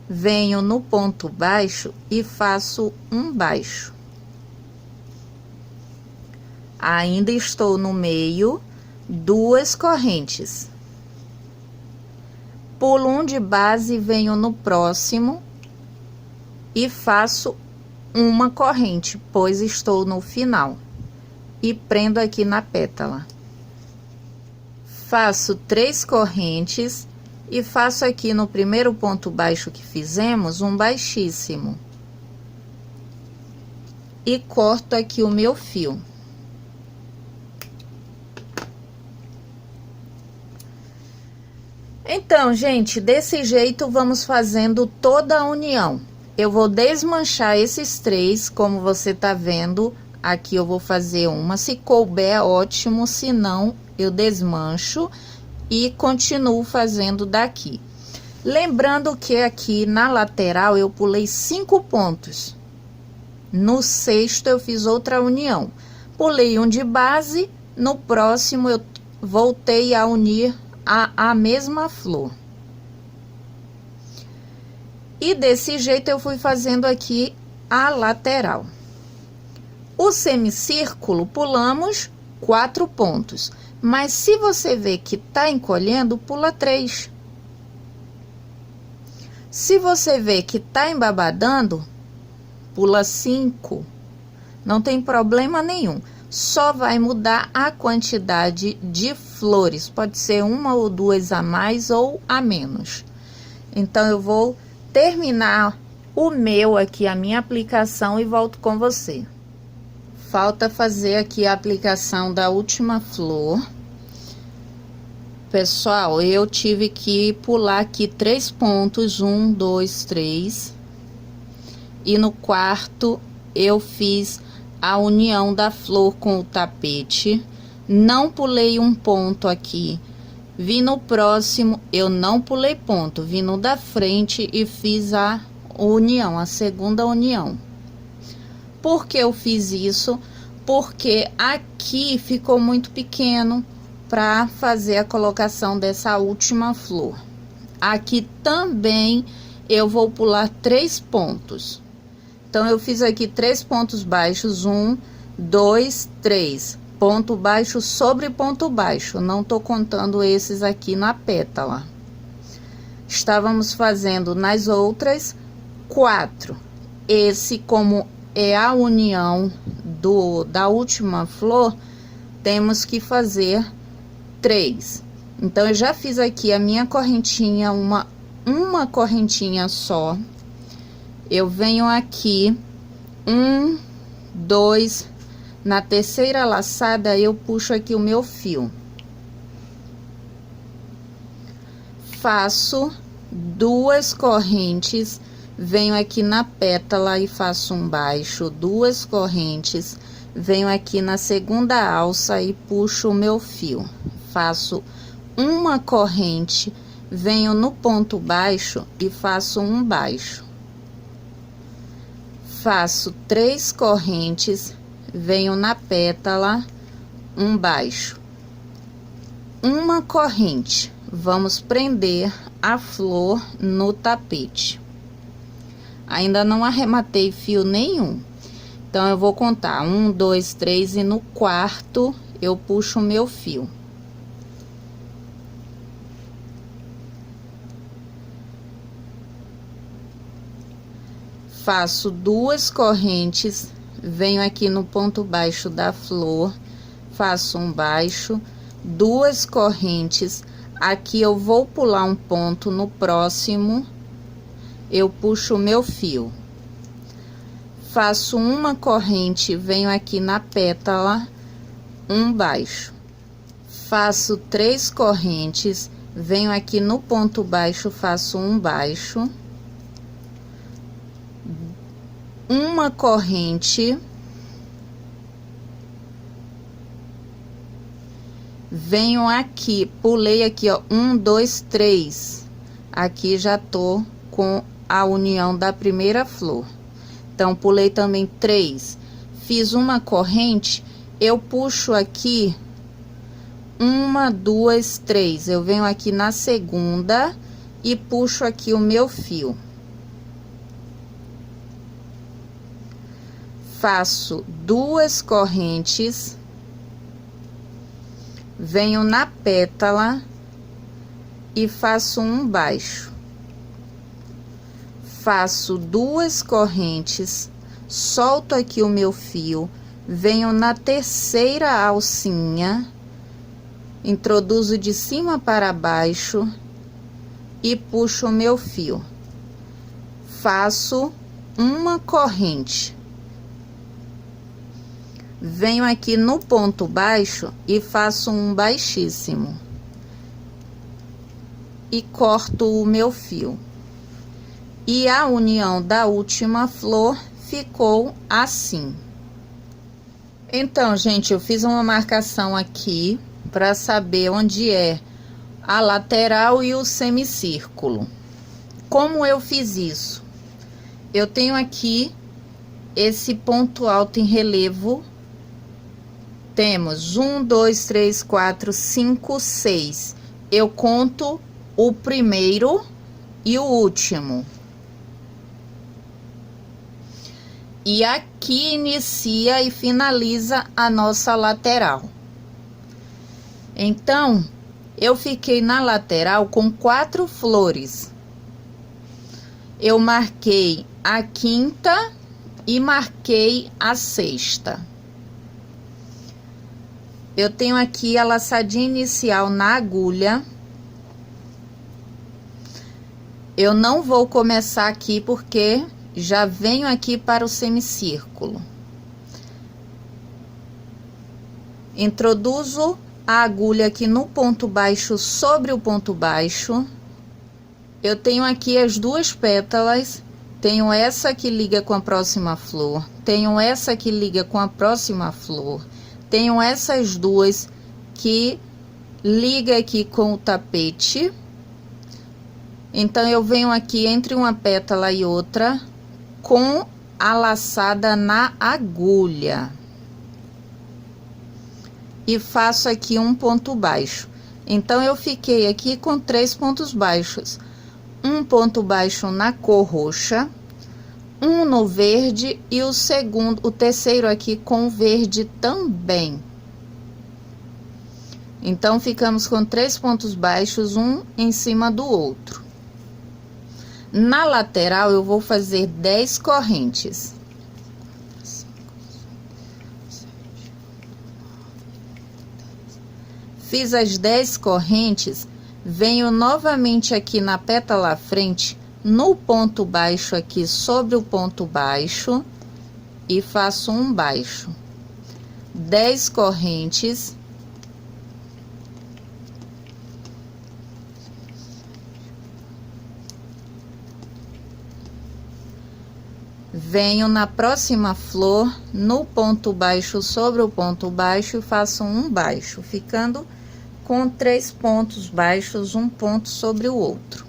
Venho no ponto baixo e faço um baixo. Ainda estou no meio, 2 correntes. Pulo um de base, venho no próximo e faço uma corrente, pois estou no final. E prendo aqui na pétala. Faço 3 correntes e faço aqui no primeiro ponto baixo que fizemos um baixíssimo. E corto aqui o meu fio. Então, gente, desse jeito vamos fazendo toda a união. eu vou desmanchar esses 3, como você tá vendo. Aqui eu vou fazer uma, se couber, ótimo, se não, eu desmancho e continuo fazendo daqui. Lembrando que aqui na lateral eu pulei 5 pontos. No 6º eu fiz outra união. Pulei um de base, no próximo eu voltei a unir a mesma flor. E desse jeito eu fui fazendo aqui a lateral. O semicírculo pulamos 4 pontos, mas se você vê que tá encolhendo, pula 3. Se você vê que tá embabadando, pula 5. Não tem problema nenhum, só vai mudar a quantidade de flores, pode ser 1 ou 2 a mais ou a menos. Então eu vou terminar o meu aqui, a minha aplicação, e volto com você. Falta fazer aqui a aplicação da última flor. Pessoal, eu tive que pular aqui 3 pontos, 1, 2, 3. E no 4º eu fiz a união da flor com o tapete. Não pulei um ponto aqui. Vi no próximo, eu não pulei ponto. Vi no da frente e fiz a união, a segunda união. Por que eu fiz isso? Porque aqui ficou muito pequeno para fazer a colocação dessa última flor. Aqui também eu vou pular 3 pontos. Então eu fiz aqui 3 pontos baixos, 1, 2, 3. Ponto baixo sobre ponto baixo. Não tô contando esses aqui na pétala. Estávamos fazendo nas outras 4. Esse, como é a união da última flor, temos que fazer 3. Então eu já fiz aqui a minha correntinha, uma correntinha só. Eu venho aqui 1, 2, na terceira laçada eu puxo aqui o meu fio, faço 2 correntes, venho aqui na pétala e faço um baixo, 2 correntes, venho aqui na segunda alça e puxo o meu fio, faço uma corrente, venho no ponto baixo e faço um baixo, faço 3 correntes, venho na pétala, um baixo, uma corrente. Vamos prender a flor no tapete. Ainda não arrematei fio nenhum, então eu vou contar 1, 2, 3 e no 4º eu puxo o meu fio. Faço 2 correntes, venho aqui no ponto baixo da flor, faço um baixo, 2 correntes, aqui eu vou pular um ponto, no próximo eu puxo o meu fio, faço uma corrente, venho aqui na pétala, um baixo, faço 3 correntes, venho aqui no ponto baixo, faço um baixo, uma corrente, venho aqui, pulei aqui, ó, 1, 2, 3, aqui já tô com a união da primeira flor, então pulei também 3, fiz uma corrente, eu puxo aqui 1, 2, 3, eu venho aqui na segunda e puxo aqui o meu fio. Faço 2 correntes, venho na pétala e faço um baixo, faço 2 correntes, solto aqui o meu fio, venho na terceira alcinha, introduzo de cima para baixo e puxo o meu fio, faço uma corrente, venho aqui no ponto baixo e faço um baixíssimo e corto o meu fio. E a união da última flor ficou assim. Então, gente, eu fiz uma marcação aqui para saber onde é a lateral e o semicírculo. Como eu fiz isso? Eu tenho aqui esse ponto alto em relevo. Temos 1, 2, 3, 4, 5, 6. Eu conto o primeiro e o último. E aqui inicia e finaliza a nossa lateral. Então, eu fiquei na lateral com 4 flores. Eu marquei a quinta e marquei a sexta. Eu tenho aqui a laçadinha inicial na agulha. Eu não vou começar aqui porque já venho aqui para o semicírculo. Introduzo a agulha aqui no ponto baixo sobre o ponto baixo. Eu tenho aqui as 2 pétalas. Tenho essa que liga com a próxima flor. Tenho essa que liga com a próxima flor. Tenho essas 2 que liga aqui com o tapete. Então, eu venho aqui entre uma pétala e outra com a laçada na agulha. E faço aqui um ponto baixo. Então, eu fiquei aqui com 3 pontos baixos. Um ponto baixo na cor roxa, um no verde e o terceiro aqui com verde também. Então, ficamos com 3 pontos baixos, um em cima do outro. Na lateral, eu vou fazer 10 correntes. Fiz as 10 correntes, venho novamente aqui na pétala à frente, no ponto baixo aqui sobre o ponto baixo, e faço um baixo. 10 correntes. Venho na próxima flor, no ponto baixo sobre o ponto baixo, e faço um baixo, ficando com 3 pontos baixos, um ponto sobre o outro.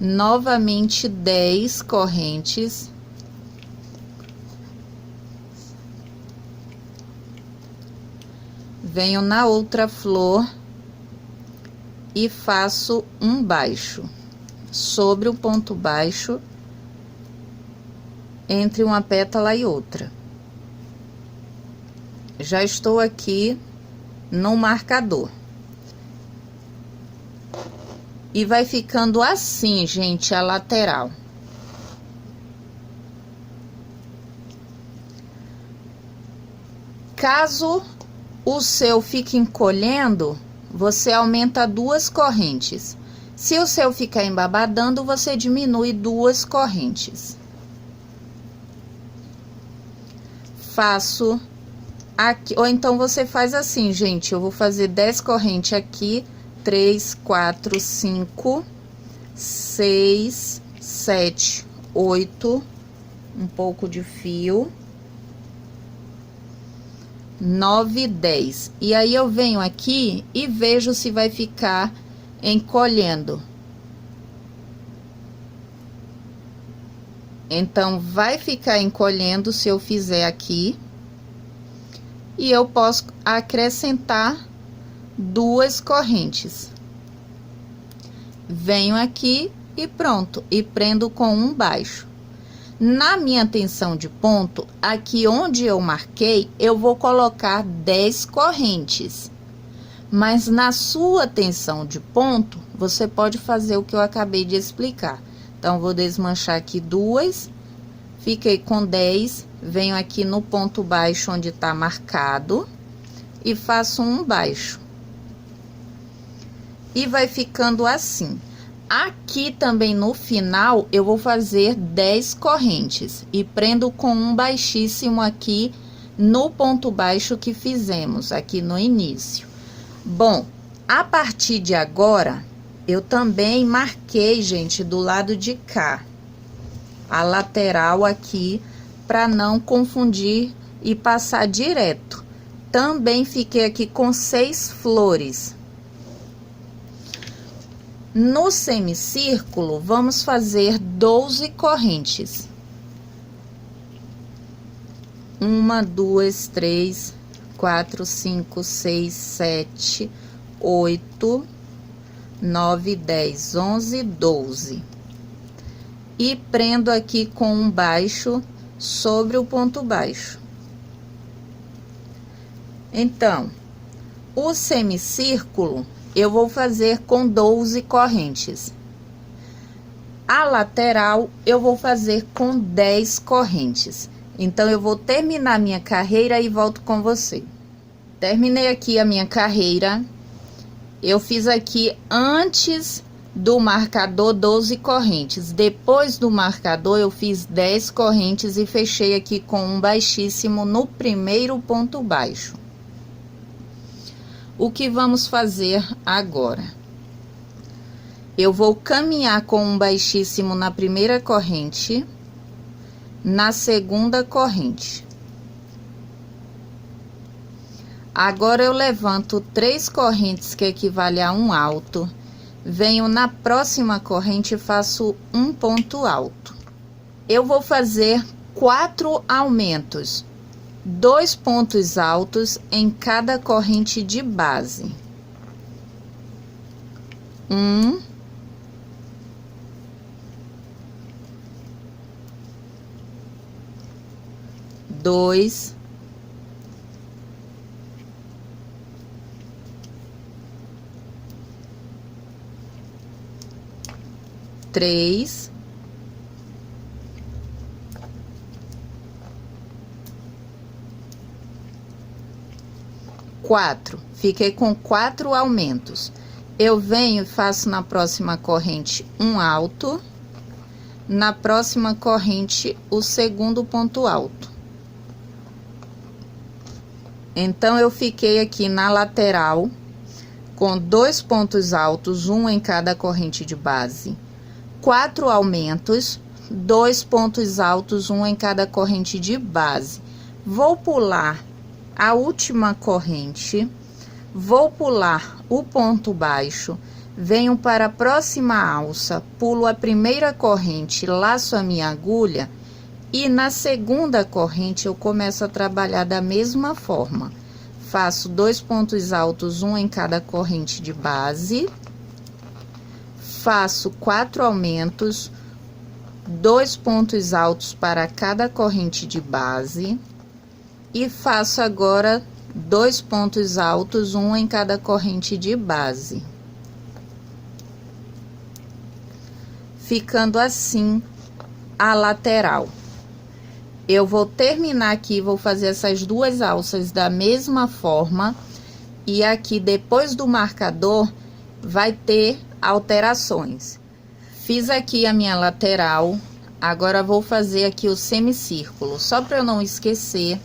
Novamente 10 correntes. Venho na outra flor e faço um baixo sobre o ponto baixo, entre uma pétala e outra. Já estou aqui no marcador. E vai ficando assim, gente, a lateral. Caso o seu fique encolhendo, você aumenta 2 correntes. Se o seu ficar embabadando, você diminui 2 correntes. Faço aqui, ou então você faz assim, gente, eu vou fazer 10 correntes aqui, 3, 4, 5, 6, 7, 8, um pouco de fio, 9, 10. E aí, eu venho aqui e vejo se vai ficar encolhendo. Então, vai ficar encolhendo se eu fizer aqui. E eu posso acrescentar 2 correntes. Venho aqui e pronto. E prendo com um baixo. Na minha tensão de ponto, aqui onde eu marquei, eu vou colocar 10 correntes. Mas na sua tensão de ponto, você pode fazer o que eu acabei de explicar. Então, vou desmanchar aqui 2, fiquei com 10, venho aqui no ponto baixo onde tá marcado e faço um baixo. E vai ficando assim. Aqui também no final, eu vou fazer 10 correntes e prendo com um baixíssimo aqui no ponto baixo que fizemos aqui no início. Bom, a partir de agora, eu também marquei, gente, do lado de cá. a lateral aqui, para não confundir e passar direto. Também fiquei aqui com 6 flores. No semicírculo, vamos fazer 12 correntes. 1, 2, 3, 4, 5, 6, 7, 8, 9, 10, 11, 12. E prendo aqui com um baixo sobre o ponto baixo. Então, o semicírculo eu vou fazer com 12 correntes. A lateral eu vou fazer com 10 correntes. Então, eu vou terminar minha carreira e volto com você. Terminei aqui a minha carreira. Eu fiz aqui antes do marcador 12 correntes. Depois do marcador, eu fiz 10 correntes e fechei aqui com um baixíssimo no primeiro ponto baixo. O que vamos fazer agora? Eu vou caminhar com um baixíssimo na primeira corrente, na segunda corrente. Agora, eu levanto 3 correntes, que equivale a um alto. Venho na próxima corrente e faço um ponto alto. Eu vou fazer 4 aumentos. 2 pontos altos em cada corrente de base. 1, 2, 3, 4. Fiquei com 4 aumentos. Eu venho e faço na próxima corrente um alto, na próxima corrente o segundo ponto alto. Então, eu fiquei aqui na lateral com 2 pontos altos, um em cada corrente de base, 4 aumentos, 2 pontos altos, um em cada corrente de base. Vou pular a última corrente, vou pular o ponto baixo, venho para a próxima alça, pulo a primeira corrente, laço a minha agulha e na segunda corrente eu começo a trabalhar da mesma forma. Faço 2 pontos altos, um em cada corrente de base, faço 4 aumentos, 2 pontos altos para cada corrente de base e faço agora 2 pontos altos, um em cada corrente de base. Ficando assim a lateral. Eu vou terminar aqui, vou fazer essas 2 alças da mesma forma. E aqui, depois do marcador, vai ter alterações. Fiz aqui a minha lateral, agora vou fazer aqui o semicírculo. Só para eu não esquecer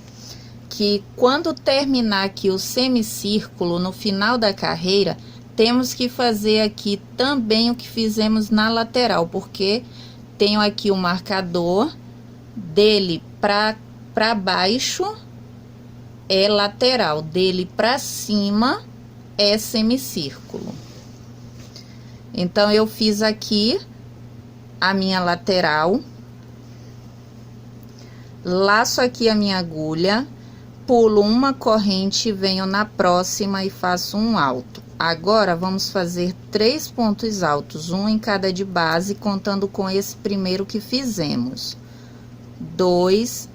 que quando terminar aqui o semicírculo, no final da carreira, temos que fazer aqui também o que fizemos na lateral, porque tenho aqui o marcador dele para baixo é lateral, dele para cima é semicírculo. Então, eu fiz aqui a minha lateral, laço aqui a minha agulha, pulo uma corrente, venho na próxima e faço um alto. Agora, vamos fazer 3 pontos altos, um em cada de base, contando com esse primeiro que fizemos. 2,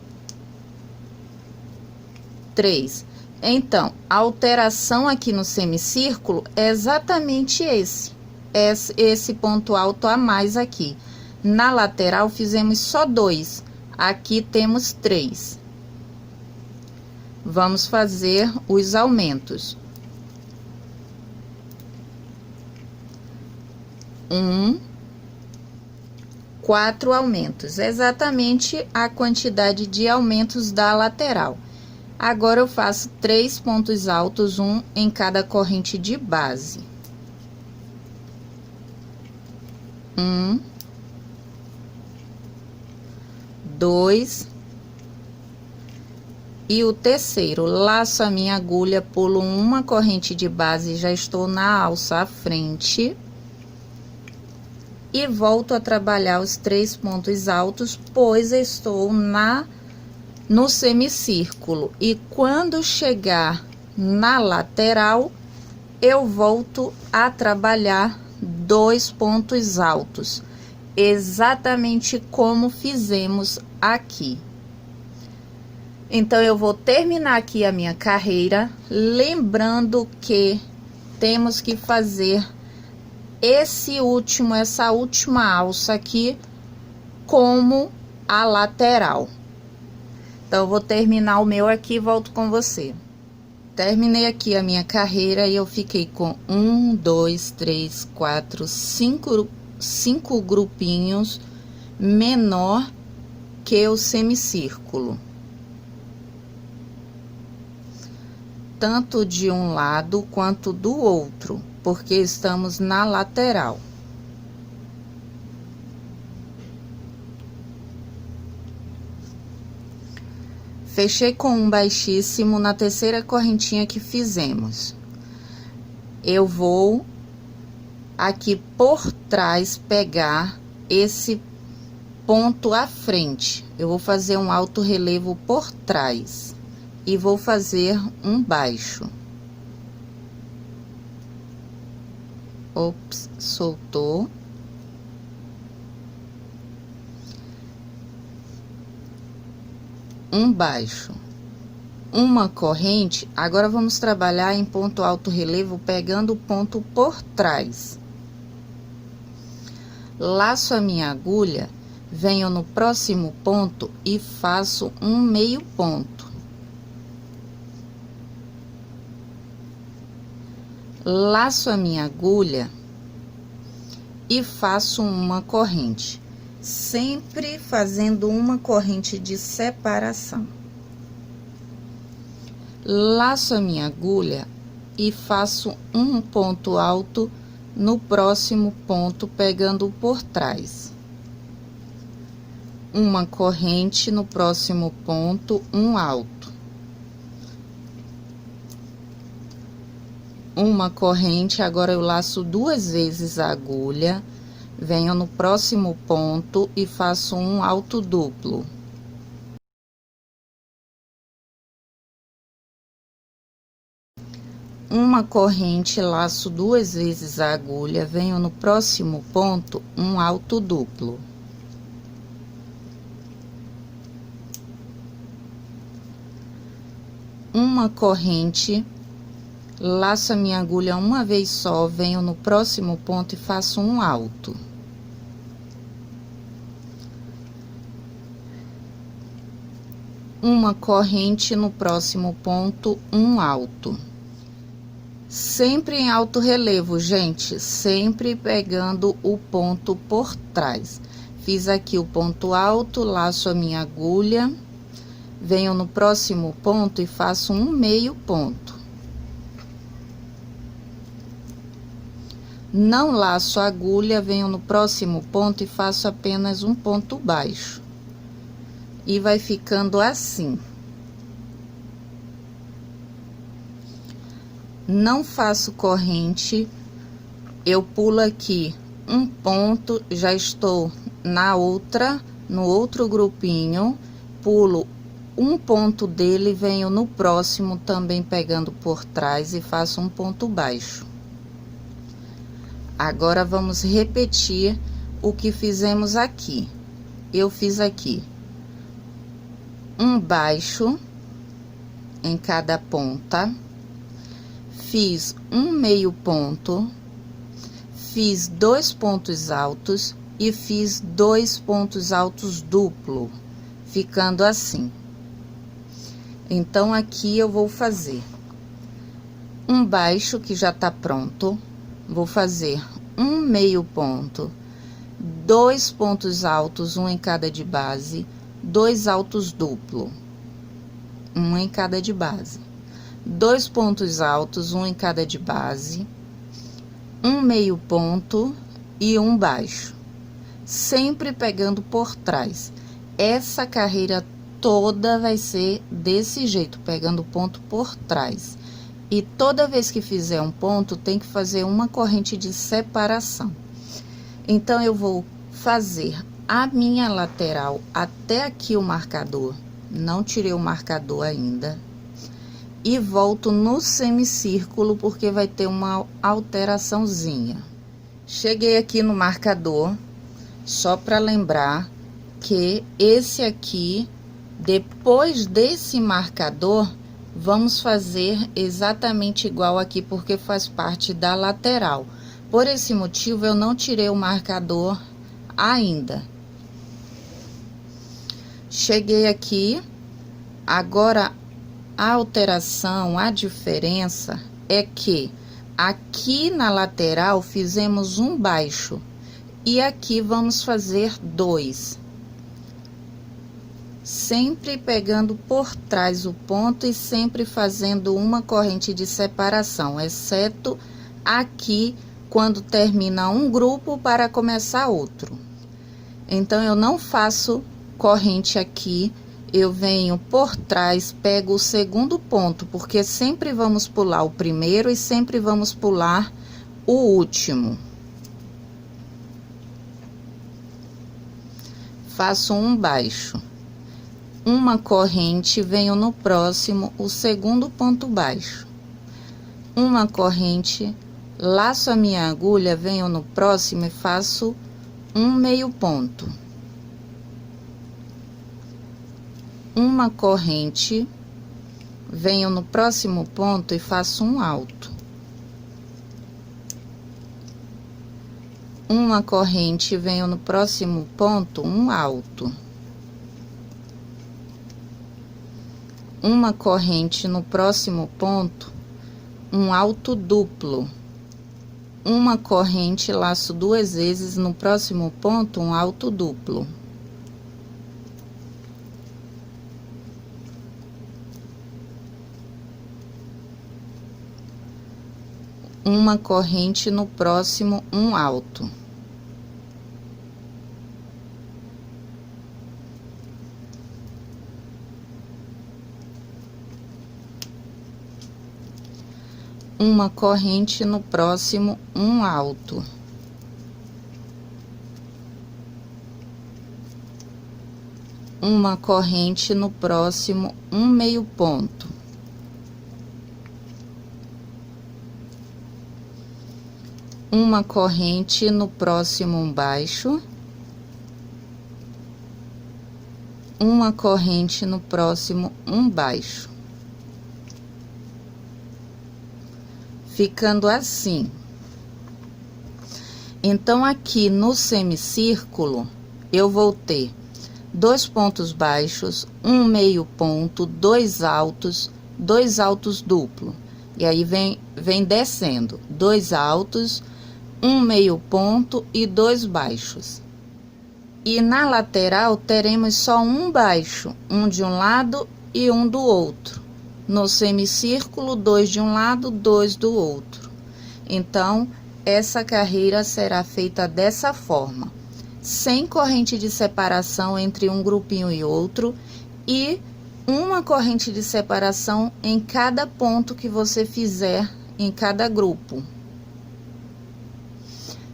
3. Então, a alteração aqui no semicírculo é exatamente esse ponto alto a mais aqui. Na lateral, fizemos só 2. Aqui temos 3. Vamos fazer os aumentos. 4 aumentos, exatamente a quantidade de aumentos da lateral. Agora, eu faço 3 pontos altos, um em cada corrente de base. 1, 2 e o terceiro. Laço a minha agulha, pulo uma corrente de base, já estou na alça à frente. E volto a trabalhar os 3 pontos altos, pois estou no semicírculo. E quando chegar na lateral, eu volto a trabalhar 2 pontos altos, exatamente como fizemos aqui. Então, eu vou terminar aqui a minha carreira, lembrando que temos que fazer essa última alça aqui como a lateral. Então, eu vou terminar o meu aqui e volto com você. Terminei aqui a minha carreira e eu fiquei com 1, 2, 3, 4, 5 grupinhos menor que o semicírculo. Tanto de um lado quanto do outro, porque estamos na lateral. Fechei com um baixíssimo na terceira correntinha que fizemos. Eu vou aqui por trás pegar esse ponto à frente. Eu vou fazer um alto relevo por trás e vou fazer um baixo. Ops, soltou. Um baixo, uma corrente. Agora vamos trabalhar em ponto alto relevo, pegando o ponto por trás. Laço a minha agulha, venho no próximo ponto e faço um meio ponto. Laço a minha agulha e faço uma corrente, sempre fazendo uma corrente de separação. Laço a minha agulha e faço um ponto alto no próximo ponto, pegando por trás. Uma corrente no próximo ponto, um alto. Uma corrente, agora eu laço 2 vezes a agulha, venho no próximo ponto e faço um alto duplo. Uma corrente, laço 2 vezes a agulha, venho no próximo ponto, um alto duplo. Uma corrente, laço a minha agulha uma vez só, venho no próximo ponto e faço um alto. Uma corrente no próximo ponto, um alto. Sempre em alto relevo, gente, sempre pegando o ponto por trás. Fiz aqui o ponto alto, laço a minha agulha, venho no próximo ponto e faço um meio ponto. Não laço a agulha, venho no próximo ponto e faço apenas um ponto baixo. E vai ficando assim. Não faço corrente, eu pulo aqui um ponto, já estou no outro grupinho, pulo um ponto dele, venho no próximo também pegando por trás e faço um ponto baixo. Agora, vamos repetir o que fizemos aqui. Eu fiz aqui um baixo em cada ponta, fiz um meio ponto, fiz 2 pontos altos e fiz 2 pontos altos duplo, ficando assim. Então, aqui eu vou fazer um baixo que já tá pronto. Vou fazer um meio ponto, 2 pontos altos, um em cada de base, 2 altos duplo, um em cada de base, 2 pontos altos, um em cada de base, um meio ponto e um baixo, sempre pegando por trás. essa carreira toda vai ser desse jeito, pegando o ponto por trás. E toda vez que fizer um ponto, tem que fazer uma corrente de separação. Então, eu vou fazer a minha lateral até aqui o marcador. Não tirei o marcador ainda. E volto no semicírculo, porque vai ter uma alteraçãozinha. Cheguei aqui no marcador, só para lembrar que esse aqui, depois desse marcador, vamos fazer exatamente igual aqui, porque faz parte da lateral. Por esse motivo, eu não tirei o marcador ainda. Cheguei aqui, agora a alteração, a diferença é que aqui na lateral fizemos um baixo e aqui vamos fazer 2. Sempre pegando por trás o ponto e sempre fazendo uma corrente de separação, exceto aqui quando termina um grupo para começar outro. Então, eu não faço corrente aqui, eu venho por trás, pego o segundo ponto, porque sempre vamos pular o primeiro e sempre vamos pular o último. Faço um baixo. Uma corrente, venho no próximo, o segundo ponto baixo. Uma corrente, laço a minha agulha, venho no próximo e faço um meio ponto. Uma corrente, venho no próximo ponto e faço um alto. Uma corrente, venho no próximo ponto, um alto. Uma corrente no próximo ponto, um alto duplo. Uma corrente, laço 2 vezes no próximo ponto, um alto duplo. Uma corrente no próximo, um alto. Uma corrente no próximo, um alto. Uma corrente no próximo, um meio ponto. Uma corrente no próximo, um baixo. Uma corrente no próximo, um baixo. Ficando assim. Então, aqui no semicírculo, eu vou ter 2 pontos baixos, um meio ponto, 2 altos duplo. E aí, vem descendo, 2 altos, um meio ponto e 2 baixos. E na lateral, teremos só um baixo, um de um lado e um do outro. No semicírculo, 2 de um lado, 2 do outro. Então, essa carreira será feita dessa forma, sem corrente de separação entre um grupinho e outro, e uma corrente de separação em cada ponto que você fizer em cada grupo.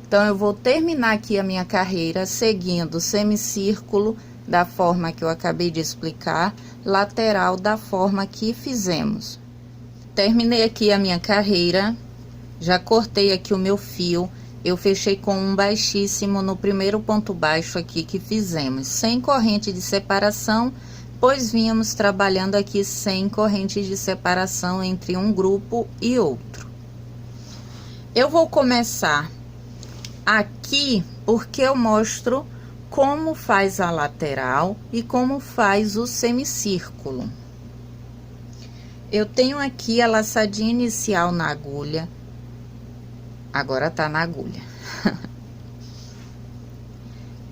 Então, eu vou terminar aqui a minha carreira seguindo o semicírculo da forma que eu acabei de explicar, lateral da forma que fizemos. Terminei aqui a minha carreira, já cortei aqui o meu fio, eu fechei com um baixíssimo no primeiro ponto baixo aqui que fizemos, sem corrente de separação, pois vínhamos trabalhando aqui sem corrente de separação entre um grupo e outro. Eu vou começar aqui porque eu mostro como faz a lateral e como faz o semicírculo. Eu tenho aqui a laçadinha inicial na agulha, agora tá na agulha.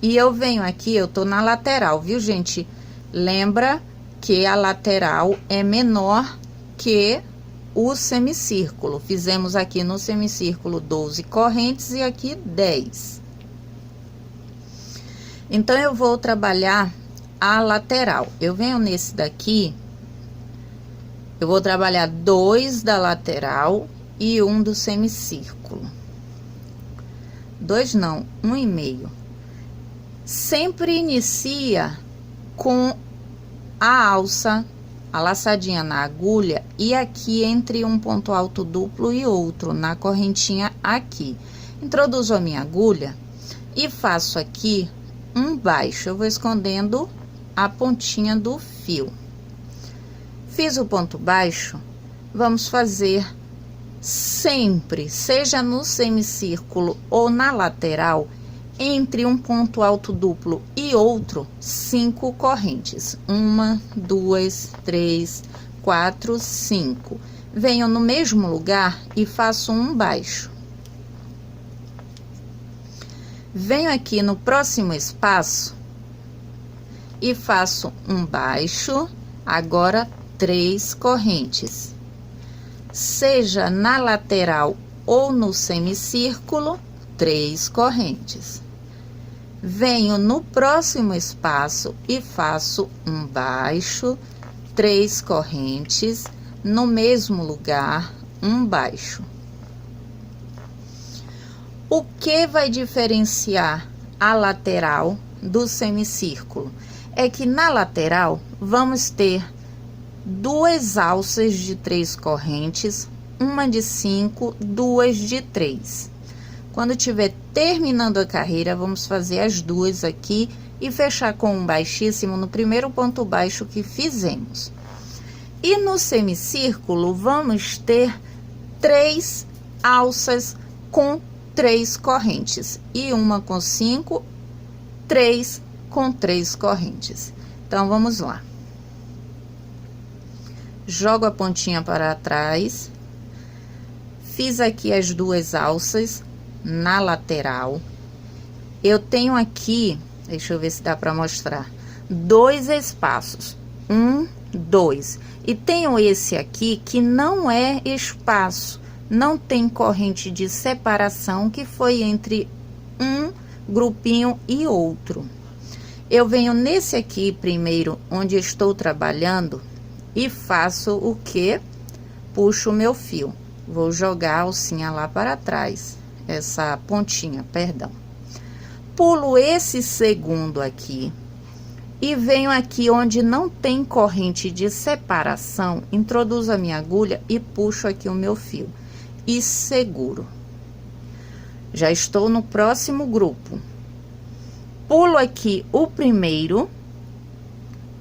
E eu venho aqui, eu tô na lateral, viu, gente? Lembra que a lateral é menor que o semicírculo. Fizemos aqui no semicírculo 12 correntes e aqui 10. Então, eu vou trabalhar a lateral. Eu venho nesse daqui, eu vou trabalhar 2 da lateral e 1 do semicírculo. 2 não, 1,5. Sempre inicia com a alça, a laçadinha na agulha e aqui entre um ponto alto duplo e outro, na correntinha aqui. Introduzo a minha agulha e faço aqui um baixo. Eu vou escondendo a pontinha do fio. Fiz o ponto baixo, vamos fazer sempre, seja no semicírculo ou na lateral, entre um ponto alto duplo e outro, 5 correntes. 1, 2, 3, 4, 5. Venho no mesmo lugar e faço um baixo. Venho aqui no próximo espaço e faço um baixo, agora 3 correntes. Seja na lateral ou no semicírculo, 3 correntes. Venho no próximo espaço e faço um baixo, 3 correntes, no mesmo lugar, um baixo. O que vai diferenciar a lateral do semicírculo? É que na lateral vamos ter 2 alças de 3 correntes, uma de 5, 2 de 3. Quando tiver terminando a carreira, vamos fazer as 2 aqui e fechar com um baixíssimo no primeiro ponto baixo que fizemos. E no semicírculo, vamos ter 3 alças com 3 correntes. E uma com 5, 3 com 3 correntes. Então, vamos lá. Jogo a pontinha para trás. Fiz aqui as 2 alças na lateral. Eu tenho aqui, deixa eu ver se dá para mostrar, 2 espaços, 1, 2, e tenho esse aqui que não é espaço, não tem corrente de separação, que foi entre um grupinho e outro. Eu venho nesse aqui primeiro, onde estou trabalhando, e faço o que? Puxo o meu fio, vou jogar a alcinha lá para trás. Essa pontinha, perdão. Pulo esse segundo aqui e venho aqui onde não tem corrente de separação, introduzo a minha agulha e puxo aqui o meu fio e seguro. Já estou no próximo grupo. Pulo aqui o primeiro,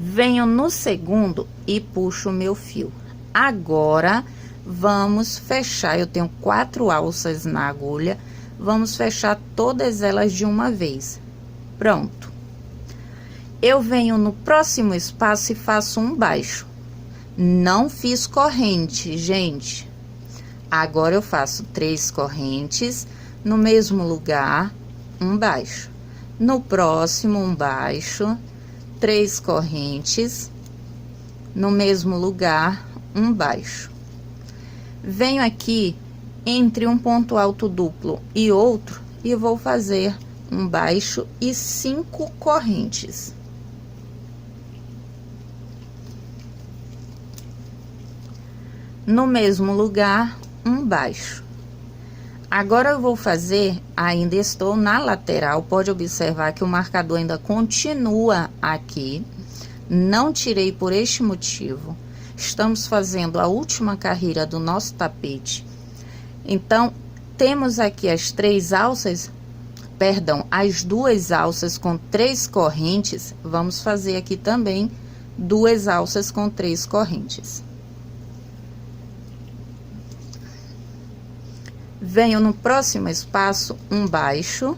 venho no segundo e puxo o meu fio. Agora, vamos fechar, eu tenho 4 alças na agulha, vamos fechar todas elas de uma vez. Pronto. Eu venho no próximo espaço e faço um baixo. Não fiz corrente, gente. Agora, eu faço 3 correntes, no mesmo lugar, um baixo. No próximo, um baixo, 3 correntes, no mesmo lugar, um baixo. Venho aqui entre um ponto alto duplo e outro e vou fazer um baixo e 5 correntes. No mesmo lugar, um baixo. Agora eu vou fazer, ainda estou na lateral, pode observar que o marcador ainda continua aqui, não tirei por este motivo. Estamos fazendo a última carreira do nosso tapete. Então, temos aqui as 3 alças, perdão, as 2 alças com 3 correntes. Vamos fazer aqui também 2 alças com 3 correntes. Venho no próximo espaço, um baixo,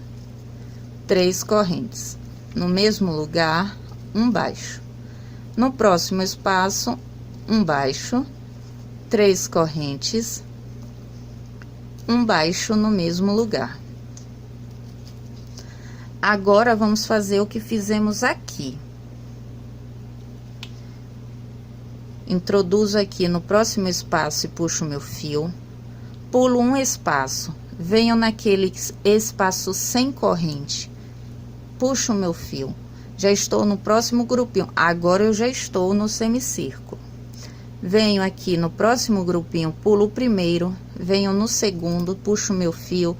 3 correntes. No mesmo lugar, um baixo. No próximo espaço, um baixo, 3 correntes, um baixo no mesmo lugar. Agora, vamos fazer o que fizemos aqui. Introduzo aqui no próximo espaço e puxo meu fio, pulo um espaço, venho naquele espaço sem corrente, puxo meu fio, Já estou no próximo grupinho. Agora eu já estou no semicírculo. Venho aqui no próximo grupinho, pulo o primeiro, venho no segundo, puxo meu fio,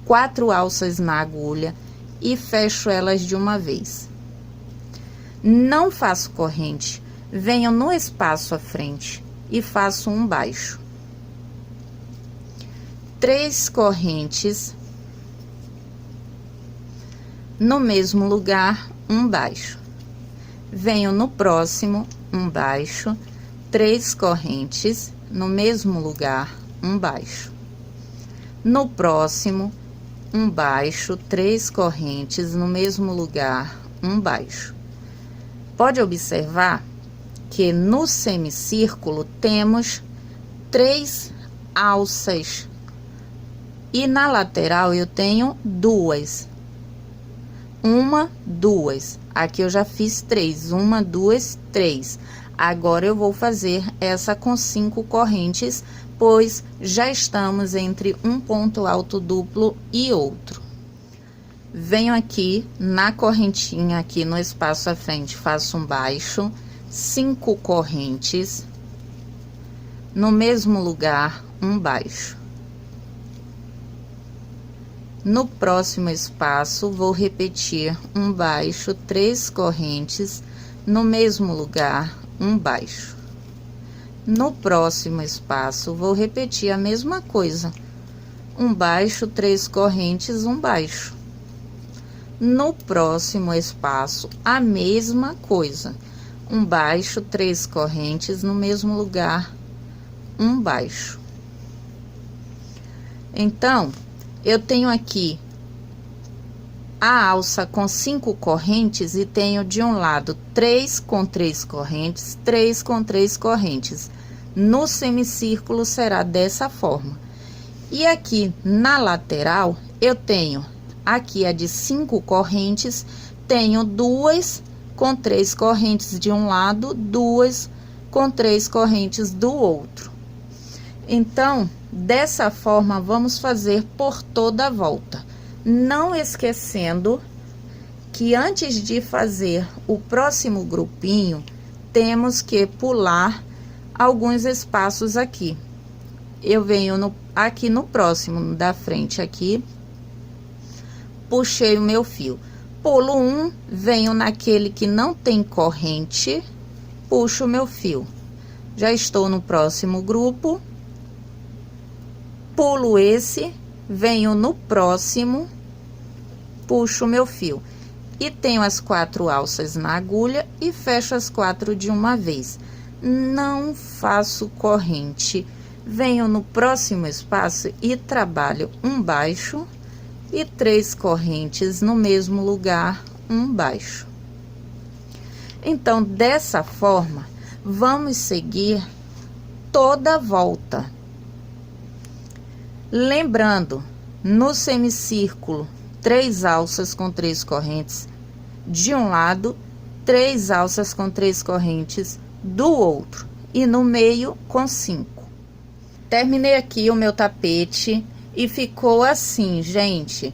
4 alças na agulha e fecho elas de uma vez. Não faço corrente, venho no espaço à frente e faço um baixo. 3 correntes no mesmo lugar, um baixo. Venho no próximo, um baixo, 3 correntes no mesmo lugar, um baixo. No próximo, um baixo, 3 correntes no mesmo lugar, um baixo. Pode observar que no semicírculo temos 3 alças e na lateral eu tenho 2. 1, 2. Aqui eu já fiz 3. 1, 2, 3. Agora eu vou fazer essa com 5 correntes, pois já estamos entre um ponto alto duplo e outro. Venho aqui na correntinha, aqui no espaço à frente, faço um baixo, 5 correntes, no mesmo lugar, um baixo. No próximo espaço, vou repetir um baixo, 3 correntes, no mesmo lugar, um baixo. No próximo espaço, vou repetir a mesma coisa. Um baixo, 3 correntes, um baixo. No próximo espaço, a mesma coisa. Um baixo, 3 correntes, no mesmo lugar, um baixo. Então, eu tenho aqui a alça com 5 correntes e tenho de um lado 3 com 3 correntes, 3 com 3 correntes. No semicírculo será dessa forma. E aqui na lateral eu tenho aqui a de 5 correntes, tenho 2 com 3 correntes de um lado, 2 com 3 correntes do outro. Então, dessa forma, vamos fazer por toda a volta. Não esquecendo que antes de fazer o próximo grupinho, temos que pular alguns espaços aqui. Eu venho aqui no próximo, da frente aqui, puxei o meu fio. Pulo um, venho naquele que não tem corrente, puxo o meu fio. Já estou no próximo grupo. Pulo esse, venho no próximo, puxo o meu fio. E tenho as 4 alças na agulha e fecho as 4 de uma vez. Não faço corrente. Venho no próximo espaço e trabalho um baixo e 3 correntes no mesmo lugar, um baixo. Então, dessa forma, vamos seguir toda a volta. Lembrando, no semicírculo, 3 alças com 3 correntes de um lado, 3 alças com 3 correntes do outro e no meio com 5. Terminei aqui o meu tapete e ficou assim, gente.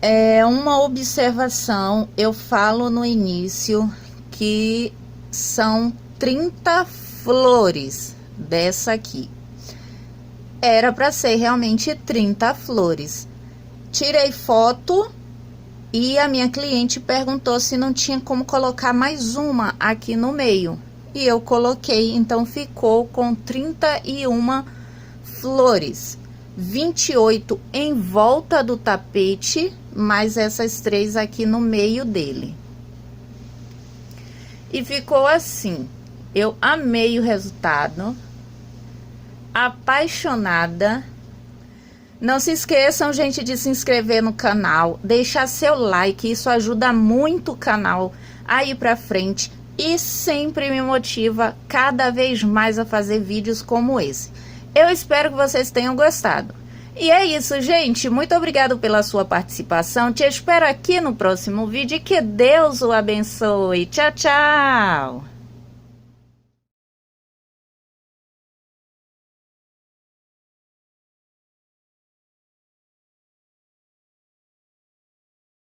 É uma observação, eu falo no início que são 30 flores dessa aqui. Era para ser realmente 30 flores. Tirei foto e a minha cliente perguntou se não tinha como colocar mais uma aqui no meio. E eu coloquei, então ficou com 31 flores. 28 em volta do tapete, mais essas 3 aqui no meio dele. E ficou assim. Eu amei o resultado. Apaixonada. Não se esqueçam, gente, de se inscrever no canal, deixar seu like, isso ajuda muito o canal a ir pra frente e sempre me motiva cada vez mais a fazer vídeos como esse. Eu espero que vocês tenham gostado. E é isso, gente, muito obrigado pela sua participação, te espero aqui no próximo vídeo e que Deus o abençoe. Tchau, tchau!